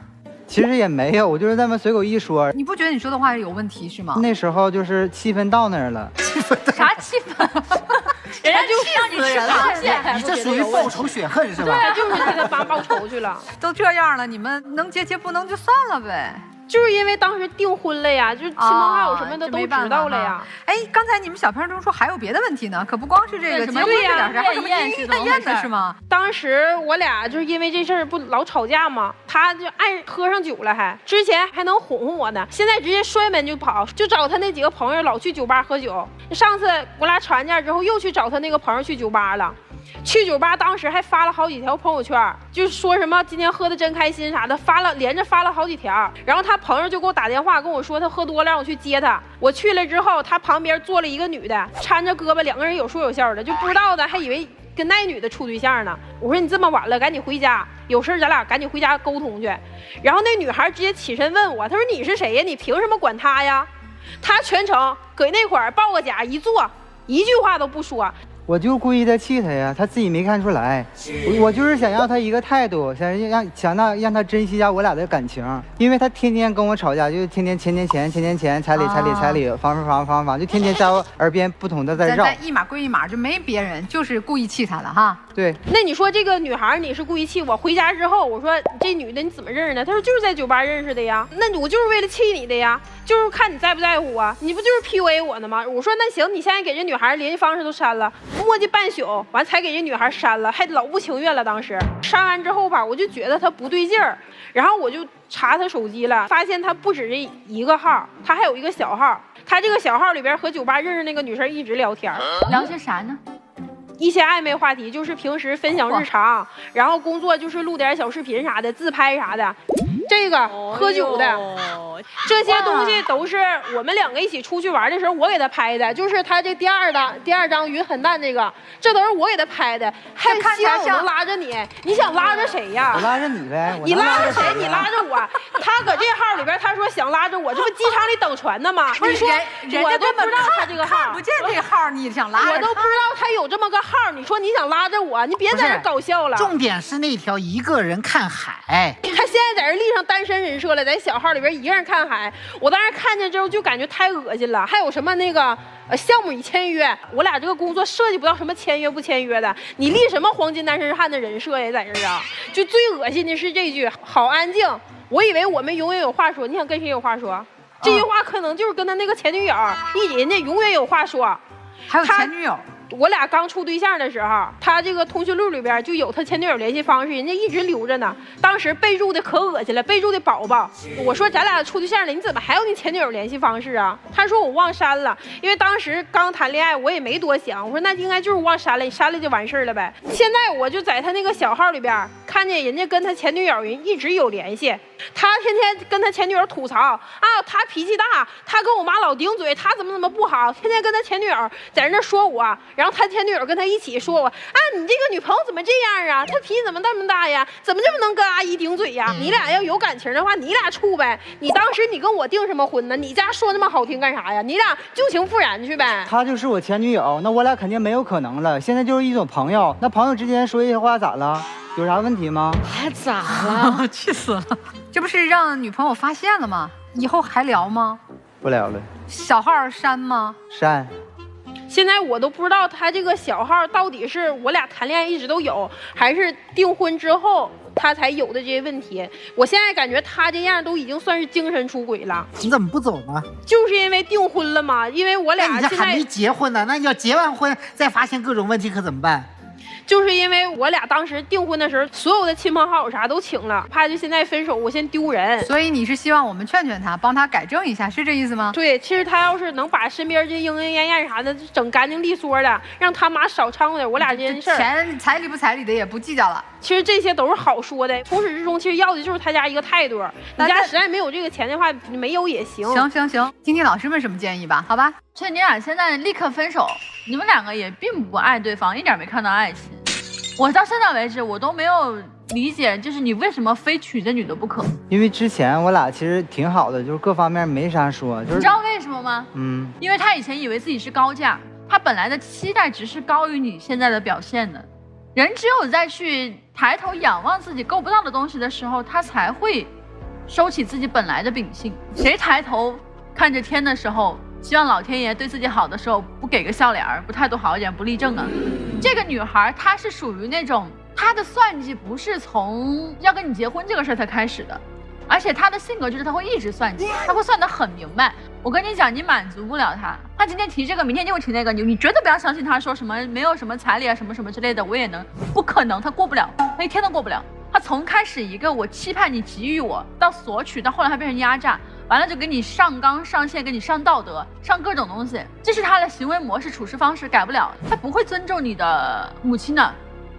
其实也没有，我就是那么随口一说。
你不觉得你说的话有问题是吗？
那时候就是气氛到那儿了。
啥气氛？人家就让你人了，
你这属于报仇雪恨是吧？
对，就是替他妈报仇去了。
都这样了，你们能结不能就算了呗。
就是因为当时订婚了呀，就是亲朋好友什么的都知道了呀。
哎，刚才你们小片中说还有别的问题呢，可不光是这个结婚这点事，还有什么验的是吗？
当时我俩就是因为这事儿不老吵架吗？他就爱喝上酒了，还之前还能哄哄我呢，现在直接摔门就跑，就找他那几个朋友老去酒吧喝酒。上次我俩吵完架之后，又去找他那个朋友去酒吧了。去酒吧当时还发了好几条朋友圈，就是说什么今天喝的真开心啥的，连着发了好几条。然后他朋友就给我打电话跟我说他喝多了，让我去接他。我去了之后，他旁边坐了一个女的，搀着胳膊，两个人有说有笑的，就不知道的还以为跟那女的处对象呢。我说你这么晚了，赶紧回家，有事咱俩赶紧回家沟通去。然后那女孩直接起身问我，她说你是谁呀？你凭什么管他呀？他全程搁那块儿抱个甲一坐，一句话都不说。
我就故意的气他呀，他自己没看出来。我就是想要他一个态度，让他珍惜一下我俩的感情，因为他天天跟我吵架，就天天钱，彩礼，房，就天天在我耳边不同的在绕。
咱一码归一码，就没别人，就是故意气他了哈。
对。
那你说这个女孩你是故意气我？回家之后我说这女的你怎么认识的？她说就是在酒吧认识的呀。那我就是为了气你的呀，就是看你在不在乎啊。你不就是 PUA 我呢吗？我说那行，你现在给这女孩联系方式都删了，磨叽半宿，完才给这女孩删了，还老不情愿了。当时删完之后吧，我就觉得她不对劲儿，然后我就查她手机了，发现她不止这一个号，她还有一个小号。她这个小号里边和酒吧认识那个女生一直聊天，
聊些啥呢？
一些暧昧话题，就是平时分享日常，然后工作就是录点小视频啥的，自拍啥的。这个喝酒的，这些东西都是我们两个一起出去玩的时候我给他拍的，就是他这第二张云很淡这都是我给他拍的，还希望我能拉着你，你想拉着谁呀？
我拉着你呗。
你拉着谁？你拉着我。他搁这号里边他说想拉着我，这不机场里等船呢吗？你说我都不知道他这个号，
看不见这号，你想拉着
我都不知道他有这么个号，你说你想拉着我，你别在这搞笑了。
重点是那条一个人看海，
他现在在这立上单身人设了，在小号里边一个人看海。我当时看见之后就感觉太恶心了。还有什么那个项目已签约，我俩这个工作涉及不到什么签约不签约的，你立什么黄金单身汉的人设呀，在这啊？就最恶心的是这句好安静，我以为我们永远有话说，你想跟谁有话说？这句话可能就是跟他那个前女友，人家永远有话说。
还有前女友。
我俩刚处对象的时候，他这个通讯录里边就有他前女友联系方式，人家一直留着呢。当时备注的可恶心了，备注的宝宝。我说咱俩处对象了，你怎么还有你前女友联系方式啊？他说我忘删了，因为当时刚谈恋爱，我也没多想。我说那应该就是忘删了，你删了就完事儿了呗。现在我就在他那个小号里边看见人家跟他前女友人一直有联系，他天天跟他前女友吐槽啊，他脾气大，他跟我妈老顶嘴，他怎么不好，天天跟他前女友在那说我。然后他前女友跟他一起说我啊，你这个女朋友怎么这样啊？她脾气怎么这么大呀？怎么这么能跟阿姨顶嘴呀？你俩要有感情的话，你俩处呗。你当时你跟我订什么婚呢？你家说那么好听干啥呀？你俩旧情复燃去呗。
她就是我前女友，那我俩肯定没有可能了。现在就是一种朋友，那朋友之间说一些话咋了？有啥问题吗？
还咋了？气死了！这不是让女朋友发现了吗？以后还聊吗？
不聊了。
小号删吗？
删。
现在我都不知道他这个小号到底是我俩谈恋爱一直都有，还是订婚之后他才有的这些问题。我现在感觉他这样都已经算是精神出轨了。
你怎么不走呢？
就是因为订婚了嘛，因为我俩现在
还没结婚呢，那你要结完婚再发现各种问题可怎么办？
就是因为我俩当时订婚的时候，所有的亲朋好友啥都请了，怕就现在分手我先丢人。
所以你是希望我们劝劝他，帮他改正一下，是这意思吗？
对，其实他要是能把身边这莺莺燕燕啥的整干净利索的，让他妈少掺和点我俩这件事儿，
钱彩礼不彩礼的也不计较了。
其实这些都是好说的，从始至终其实要的就是他家一个态度。你家实在没有这个钱的话，没有也行。
行，听听老师们什么建议吧，好吧？
所以你俩现在立刻分手，你们两个也并不爱对方，一点没看到爱情。我到现在为止，我都没有理解，就是你为什么非娶这女的不可？
因为之前我俩其实挺好的，就是各方面没啥说。就是
你知道为什么吗？因为他以前以为自己是高价，他本来的期待值是高于你现在的表现的。人只有在去抬头仰望自己够不到的东西的时候，他才会收起自己本来的秉性。谁抬头看着天的时候，希望老天爷对自己好的时候不给个笑脸，不态度好一点，不立正啊。这个女孩她是属于那种，她的算计不是从要跟你结婚这个事儿才开始的，而且她的性格就是她会一直算计，她会算得很明白。我跟你讲，你满足不了她，她今天提这个，明天就会提那个，你绝对不要相信她说什么没有什么彩礼啊什么什么之类的，我也能，不可能，她过不了，她一天都过不了。她从开始一个我期盼你给予我，到索取，到后来她变成压榨。完了就给你上纲上线，给你上道德，上各种东西，这是他的行为模式、处事方式，改不了。他不会尊重你的母亲的，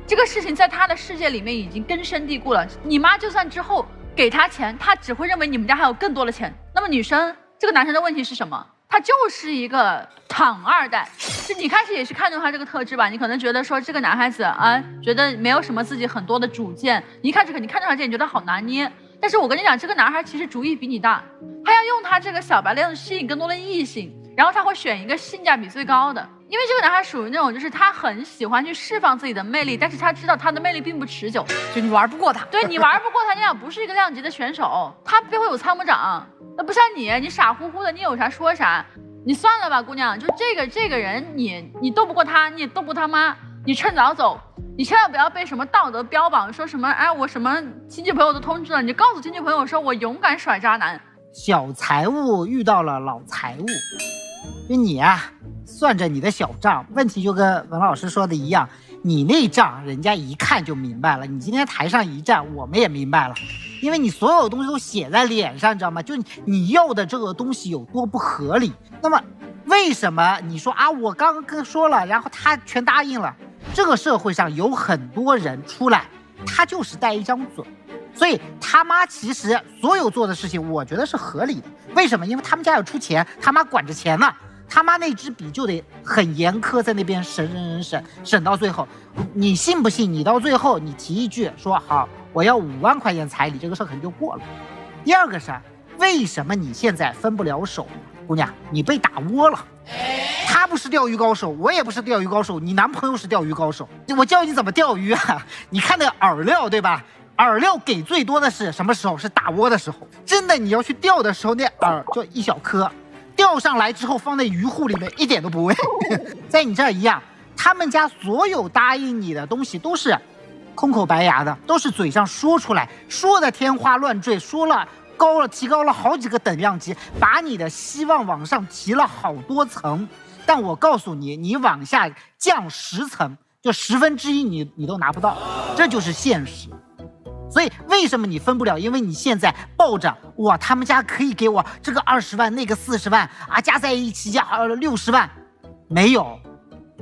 这个事情在他的世界里面已经根深蒂固了。你妈就算之后给他钱，他只会认为你们家还有更多的钱。那么女生，这个男生的问题是什么？他就是一个躺二代。就你开始也是看中他这个特质吧，你可能觉得说这个男孩子啊，觉得没有什么自己很多的主见，你一开始你看中他这点觉得好拿捏。但是我跟你讲，这个男孩其实主意比你大，他要用他这个小白脸吸引更多的异性，然后他会选一个性价比最高的。因为这个男孩属于那种，就是他很喜欢去释放自己的魅力，但是他知道他的魅力并不持久，
就你玩不过他。
对，你玩不过他，你俩不是一个量级的选手。他背后有参谋长，那不像你傻乎乎的，你有啥说啥。你算了吧，姑娘，就这个人，你斗不过他，你也斗不过他妈，你趁早走。你千万不要被什么道德标榜，说什么哎我什么亲戚朋友都通知了，你告诉亲戚朋友说我勇敢甩渣男。
小财务遇到了老财务，就你啊，算着你的小账，问题就跟文老师说的一样，你那账人家一看就明白了，你今天台上一站，我们也明白了，因为你所有东西都写在脸上，你知道吗？就你要的这个东西有多不合理。那么为什么你说啊，我刚刚跟说了，然后他全答应了？这个社会上有很多人出来，他就是带一张嘴。所以他妈其实所有做的事情，我觉得是合理的。为什么？因为他们家要出钱，他妈管着钱呢，他妈那支笔就得很严苛，在那边审到最后。你信不信？你到最后你提一句说好，我要5万块钱彩礼，这个事可能就过了。第二个是，为什么你现在分不了手？姑娘，你被打窝了。他不是钓鱼高手，我也不是钓鱼高手，你男朋友是钓鱼高手。我教你怎么钓鱼啊？你看那个饵料，对吧？饵料给最多的是什么时候？是打窝的时候。真的，你要去钓的时候，那饵就一小颗，钓上来之后放在鱼护里面，一点都不喂。在你这儿一样，他们家所有答应你的东西都是空口白牙的，都是嘴上说出来，说的天花乱坠，说了提高了好几个等量级，把你的希望往上提了好多层。但我告诉你，你往下降10层，就1/10你都拿不到，这就是现实。所以为什么你分不了？因为你现在抱着哇，他们家可以给我这个20万，那个40万啊，加在一起加60万，没有，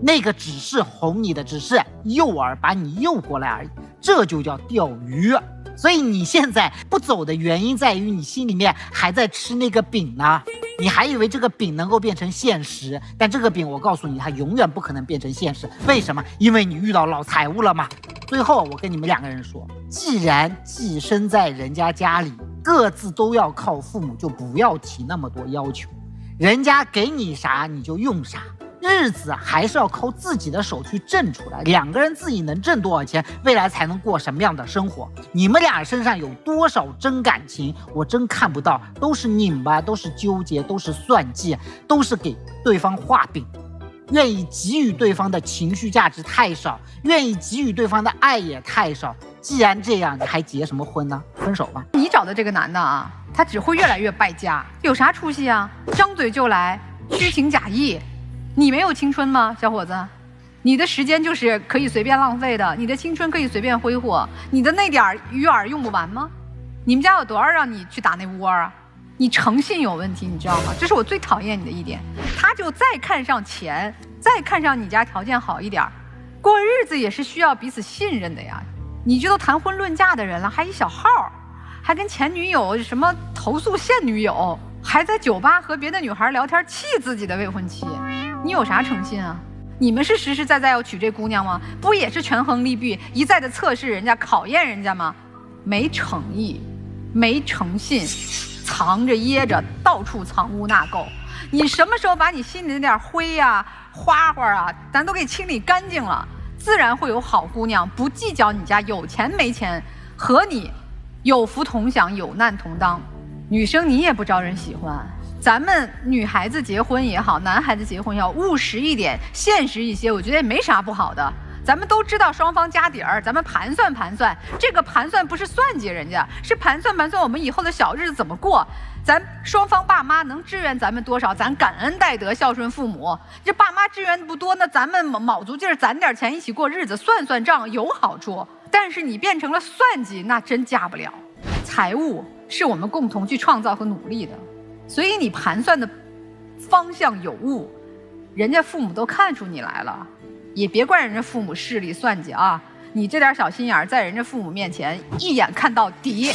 那个只是哄你的，只是诱饵，把你诱过来而已，这就叫钓鱼。所以你现在不走的原因在于你心里面还在吃那个饼呢，你还以为这个饼能够变成现实，但这个饼我告诉你，它永远不可能变成现实。为什么？因为你遇到老财务了嘛。最后我跟你们2个人说，既然寄生在人家家里，各自都要靠父母，就不要提那么多要求，人家给你啥你就用啥，日子还是要靠自己的手去挣出来。2个人自己能挣多少钱，未来才能过什么样的生活。你们俩身上有多少真感情，我真看不到，都是拧巴，都是纠结，都是算计，都是给对方画饼。愿意给予对方的情绪价值太少，愿意给予对方的爱也太少。既然这样，你还结什么婚呢？分手吧。
你找的这个男的啊，他只会越来越败家，有啥出息啊？张嘴就来，虚情假意。你没有青春吗，小伙子？你的时间就是可以随便浪费的，你的青春可以随便挥霍，你的那点鱼饵用不完吗？你们家有多少让你去打那窝啊？你诚信有问题，你知道吗？这是我最讨厌你的一点。他就再看上钱，再看上你家条件好一点，过日子也是需要彼此信任的呀。你这都谈婚论嫁的人了，还一小号，还跟前女友什么投诉现女友，还在酒吧和别的女孩聊天气自己的未婚妻，你有啥诚信啊？你们是实实在在要娶这姑娘吗？不也是权衡利弊，一再的测试人家，考验人家吗？没诚意，没诚信，藏着掖着，到处藏污纳垢。你什么时候把你心里那点灰呀、花花啊，咱都给清理干净了，自然会有好姑娘不计较你家有钱没钱，和你有福同享，有难同当。女生你也不招人喜欢，咱们女孩子结婚也好，男孩子结婚也好，务实一点，现实一些，我觉得也没啥不好的。咱们都知道双方家底儿，咱们盘算盘算，这个盘算不是算计人家，是盘算盘算我们以后的小日子怎么过。咱双方爸妈能支援咱们多少，咱感恩戴德，孝顺父母。这爸妈支援不多，那咱们卯足劲儿攒点钱一起过日子，算算账有好处。但是你变成了算计，那真嫁不了。财务是我们共同去创造和努力的，所以你盘算的方向有误，人家父母都看出你来了。也别怪人家父母势利算计啊！你这点小心眼儿，在人家父母面前一眼看到底。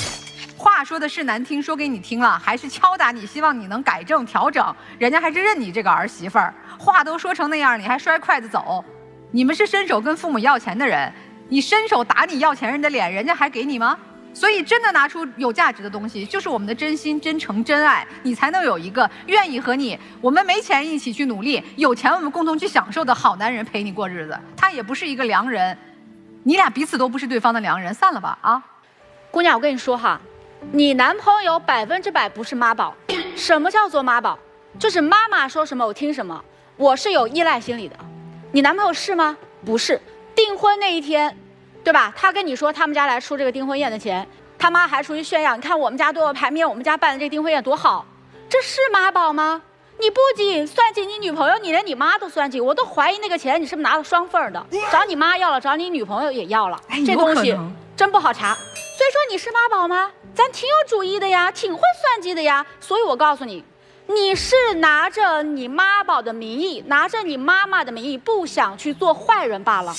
话说的是难听，说给你听了，还是敲打你，希望你能改正调整，人家还是认你这个儿媳妇儿。话都说成那样，你还摔筷子走。你们是伸手跟父母要钱的人，你伸手打你要钱人的脸，人家还给你吗？所以真的拿出有价值的东西，就是我们的真心、真诚、真爱，你才能有一个愿意和你，我们没钱一起去努力，有钱我们共同去享受的好男人陪你过日子。他也不是一个良人，你俩彼此都不是对方的良人，散了吧啊！
姑娘，我跟你说哈，你男朋友100%不是妈宝。什么叫做妈宝？就是妈妈说什么我听什么，我是有依赖心理的。你男朋友是吗？不是。订婚那一天，对吧？他跟你说他们家来出这个订婚宴的钱，他妈还出去炫耀，你看我们家多有排面，我们家办的这个订婚宴多好，这是妈宝吗？你不仅算计你女朋友，你连你妈都算计，我都怀疑那个钱你是不是拿了双份的，找你妈要了，找你女朋友也要了，这东西真不好查。所以说你是妈宝吗？咱挺有主意的呀，挺会算计的呀。所以我告诉你，你是拿着你妈宝的名义，拿着你妈妈的名义，不想去做坏人罢了。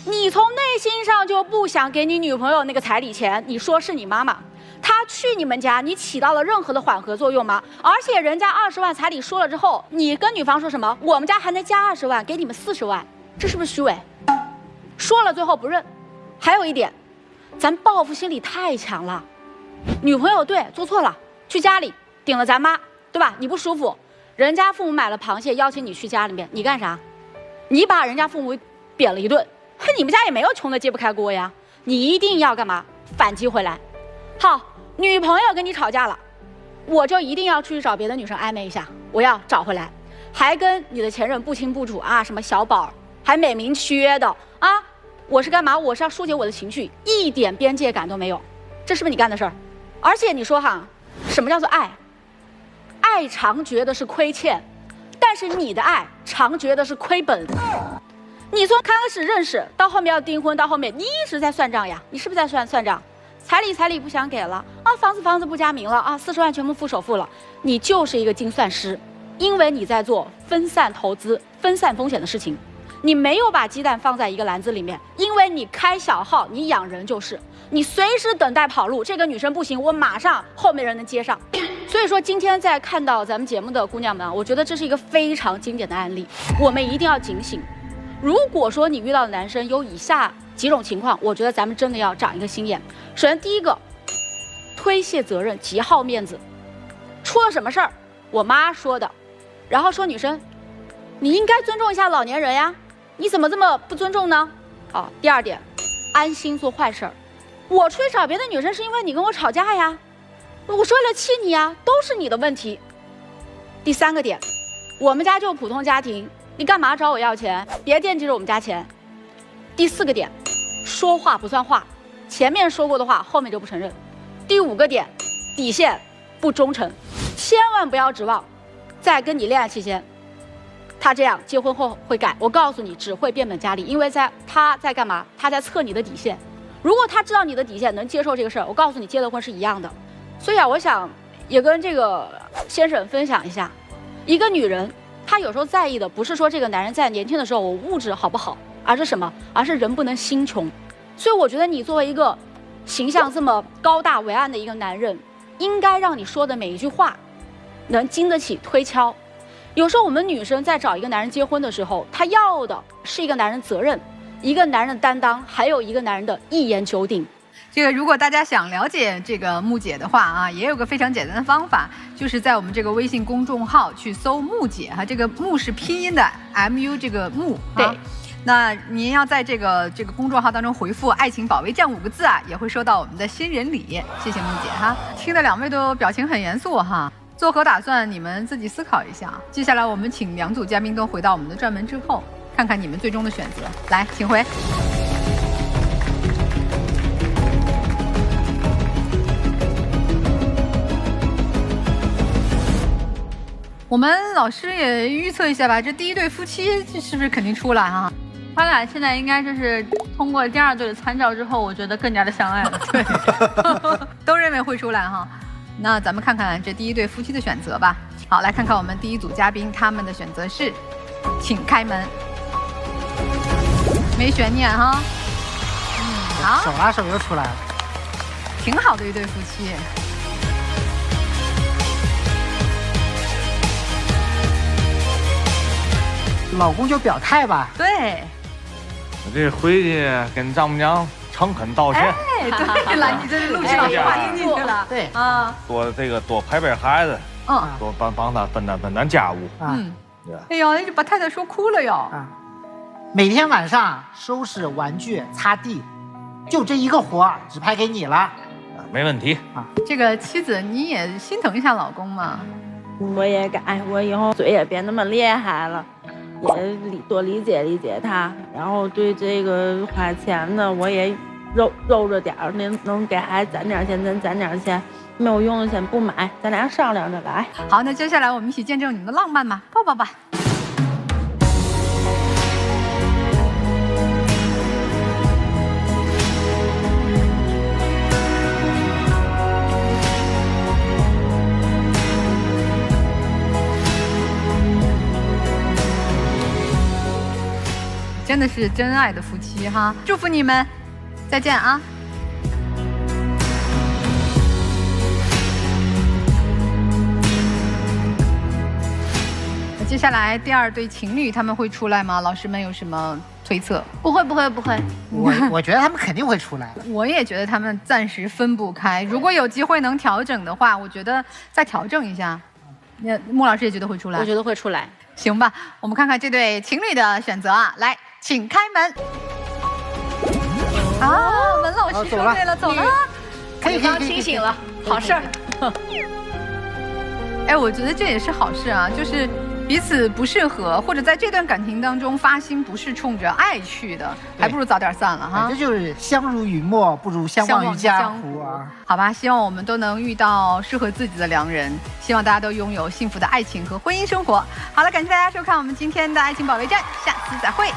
你从内心上就不想给你女朋友那个彩礼钱，你说是你妈妈，她去你们家，你起到了任何的缓和作用吗？而且人家20万彩礼说了之后，你跟女方说什么？我们家还能加20万，给你们40万，这是不是虚伪？说了最后不认。还有一点，咱报复心理太强了。女朋友对做错了，去家里顶了咱妈，对吧？你不舒服，人家父母买了螃蟹邀请你去家里面，你干啥？你把人家父母扁了一顿。你们家也没有穷的揭不开锅呀，你一定要干嘛？反击回来。好，女朋友跟你吵架了，我就一定要出去找别的女生暧昧一下，我要找回来，还跟你的前任不清不楚啊，什么小宝，还美名其曰的啊，我是干嘛？我是要疏解我的情绪，一点边界感都没有，这是不是你干的事儿？而且你说哈，什么叫做爱？爱常觉得是亏欠，但是你的爱常觉得是亏本。你从刚开始认识到后面要订婚，到后面你一直在算账呀，你是不是在算账？彩礼不想给了啊，房子不加名了啊，40万全部付首付了，你就是一个精算师，因为你在做分散投资、分散风险的事情，你没有把鸡蛋放在一个篮子里面，因为你开小号，你养人就是，你随时等待跑路，这个女生不行，我马上后面人能接上。所以说今天在看到咱们节目的姑娘们啊，我觉得这是一个非常经典的案例，我们一定要警醒。如果说你遇到的男生有以下几种情况，我觉得咱们真的要长一个心眼。首先第一个，推卸责任，极好面子，出了什么事儿，我妈说的，然后说女生，你应该尊重一下老年人呀，你怎么这么不尊重呢？好，第二点，安心做坏事儿，我出去找别的女生是因为你跟我吵架呀，我是为了气你呀，都是你的问题。第三个点，我们家就普通家庭，你干嘛找我要钱？别惦记着我们家钱。第4个点，说话不算话，前面说过的话后面就不承认。第5个点，底线不忠诚，千万不要指望在跟你恋爱期间他这样，结婚后会改。我告诉你，只会变本加厉，因为他在干嘛？他在测你的底线。如果他知道你的底线，能接受这个事儿，我告诉你，结了婚是一样的。所以啊，我想也跟这个先生分享一下，一个女人她有时候在意的不是说这个男人在年轻的时候我物质好不好，而是什么？而是人不能心穷。所以我觉得你作为一个形象这么高大伟岸的一个男人，应该让你说的每一句话能经得起推敲。有时候我们女生在找一个男人结婚的时候，她要的是一个男人责任，一个男人担当，还有一个男人的一言九鼎。
这个如果大家想了解这个木姐的话啊，也有个非常简单的方法，就是在我们这个微信公众号去搜木姐哈，这个木是拼音的 MU 这个木啊。对。那您要在这个公众号当中回复“爱情保卫战”5个字啊，也会收到我们的新人礼。谢谢木姐哈。听的2位都表情很严肃哈，作何打算？你们自己思考一下。接下来我们请2组嘉宾都回到我们的转门之后，看看你们最终的选择。来，请回。我们老师也预测一下吧，这第一对夫妻是不是肯定出来啊？
他俩现在应该就是通过第2对的参照之后，我觉得更加的相爱了。
对，都认为会出来哈。那咱们看看这第一对夫妻的选择吧。好，来看看我们第1组嘉宾他们的选择是，请开门。没悬念哈。好，
手拉手又出来了，
挺好的一对夫妻。
老公就表态吧。
对，
我这回去跟丈母娘诚恳道歉。
对了，你这是录制老师话听进去了。
对
啊，
多陪陪孩子，多帮他分担家务。
哎呦，那就把太太说哭了哟。
每天晚上收拾玩具、擦地，就这一个活指派给你了。
没问题
啊。这个妻子，你也心疼一下老公嘛。
我也改，我以后嘴也别那么厉害了，也多理解理解他。然后对这个花钱的，我也揉着点儿，能给孩子攒点钱，咱攒点钱。没有用的先不买，咱俩商量着来。
好，那接下来我们一起见证你们的浪漫吧，抱抱吧。真的是真爱的夫妻哈，祝福你们，再见啊！接下来第二对情侣他们会出来吗？老师们有什么推测？
不会。
我觉得他们肯定会出来。
我也觉得他们暂时分不开，如果有机会能调整的话，我觉得再调整一下。那莫老师也觉得会出来？
我觉得会出来。
行吧，我们看看这对情侣的选择啊，来，请开门。啊，文老师说对了，走了。
对方清醒了，好事儿。
哎，我觉得这也是好事啊，就是彼此不适合，或者在这段感情当中发心不是冲着爱去的，还不如早点散了哈。
这就是相濡以沫，不如相忘于江湖啊。
好吧，希望我们都能遇到适合自己的良人，希望大家都拥有幸福的爱情和婚姻生活。好了，感谢大家收看我们今天的爱情保卫战，下次再会。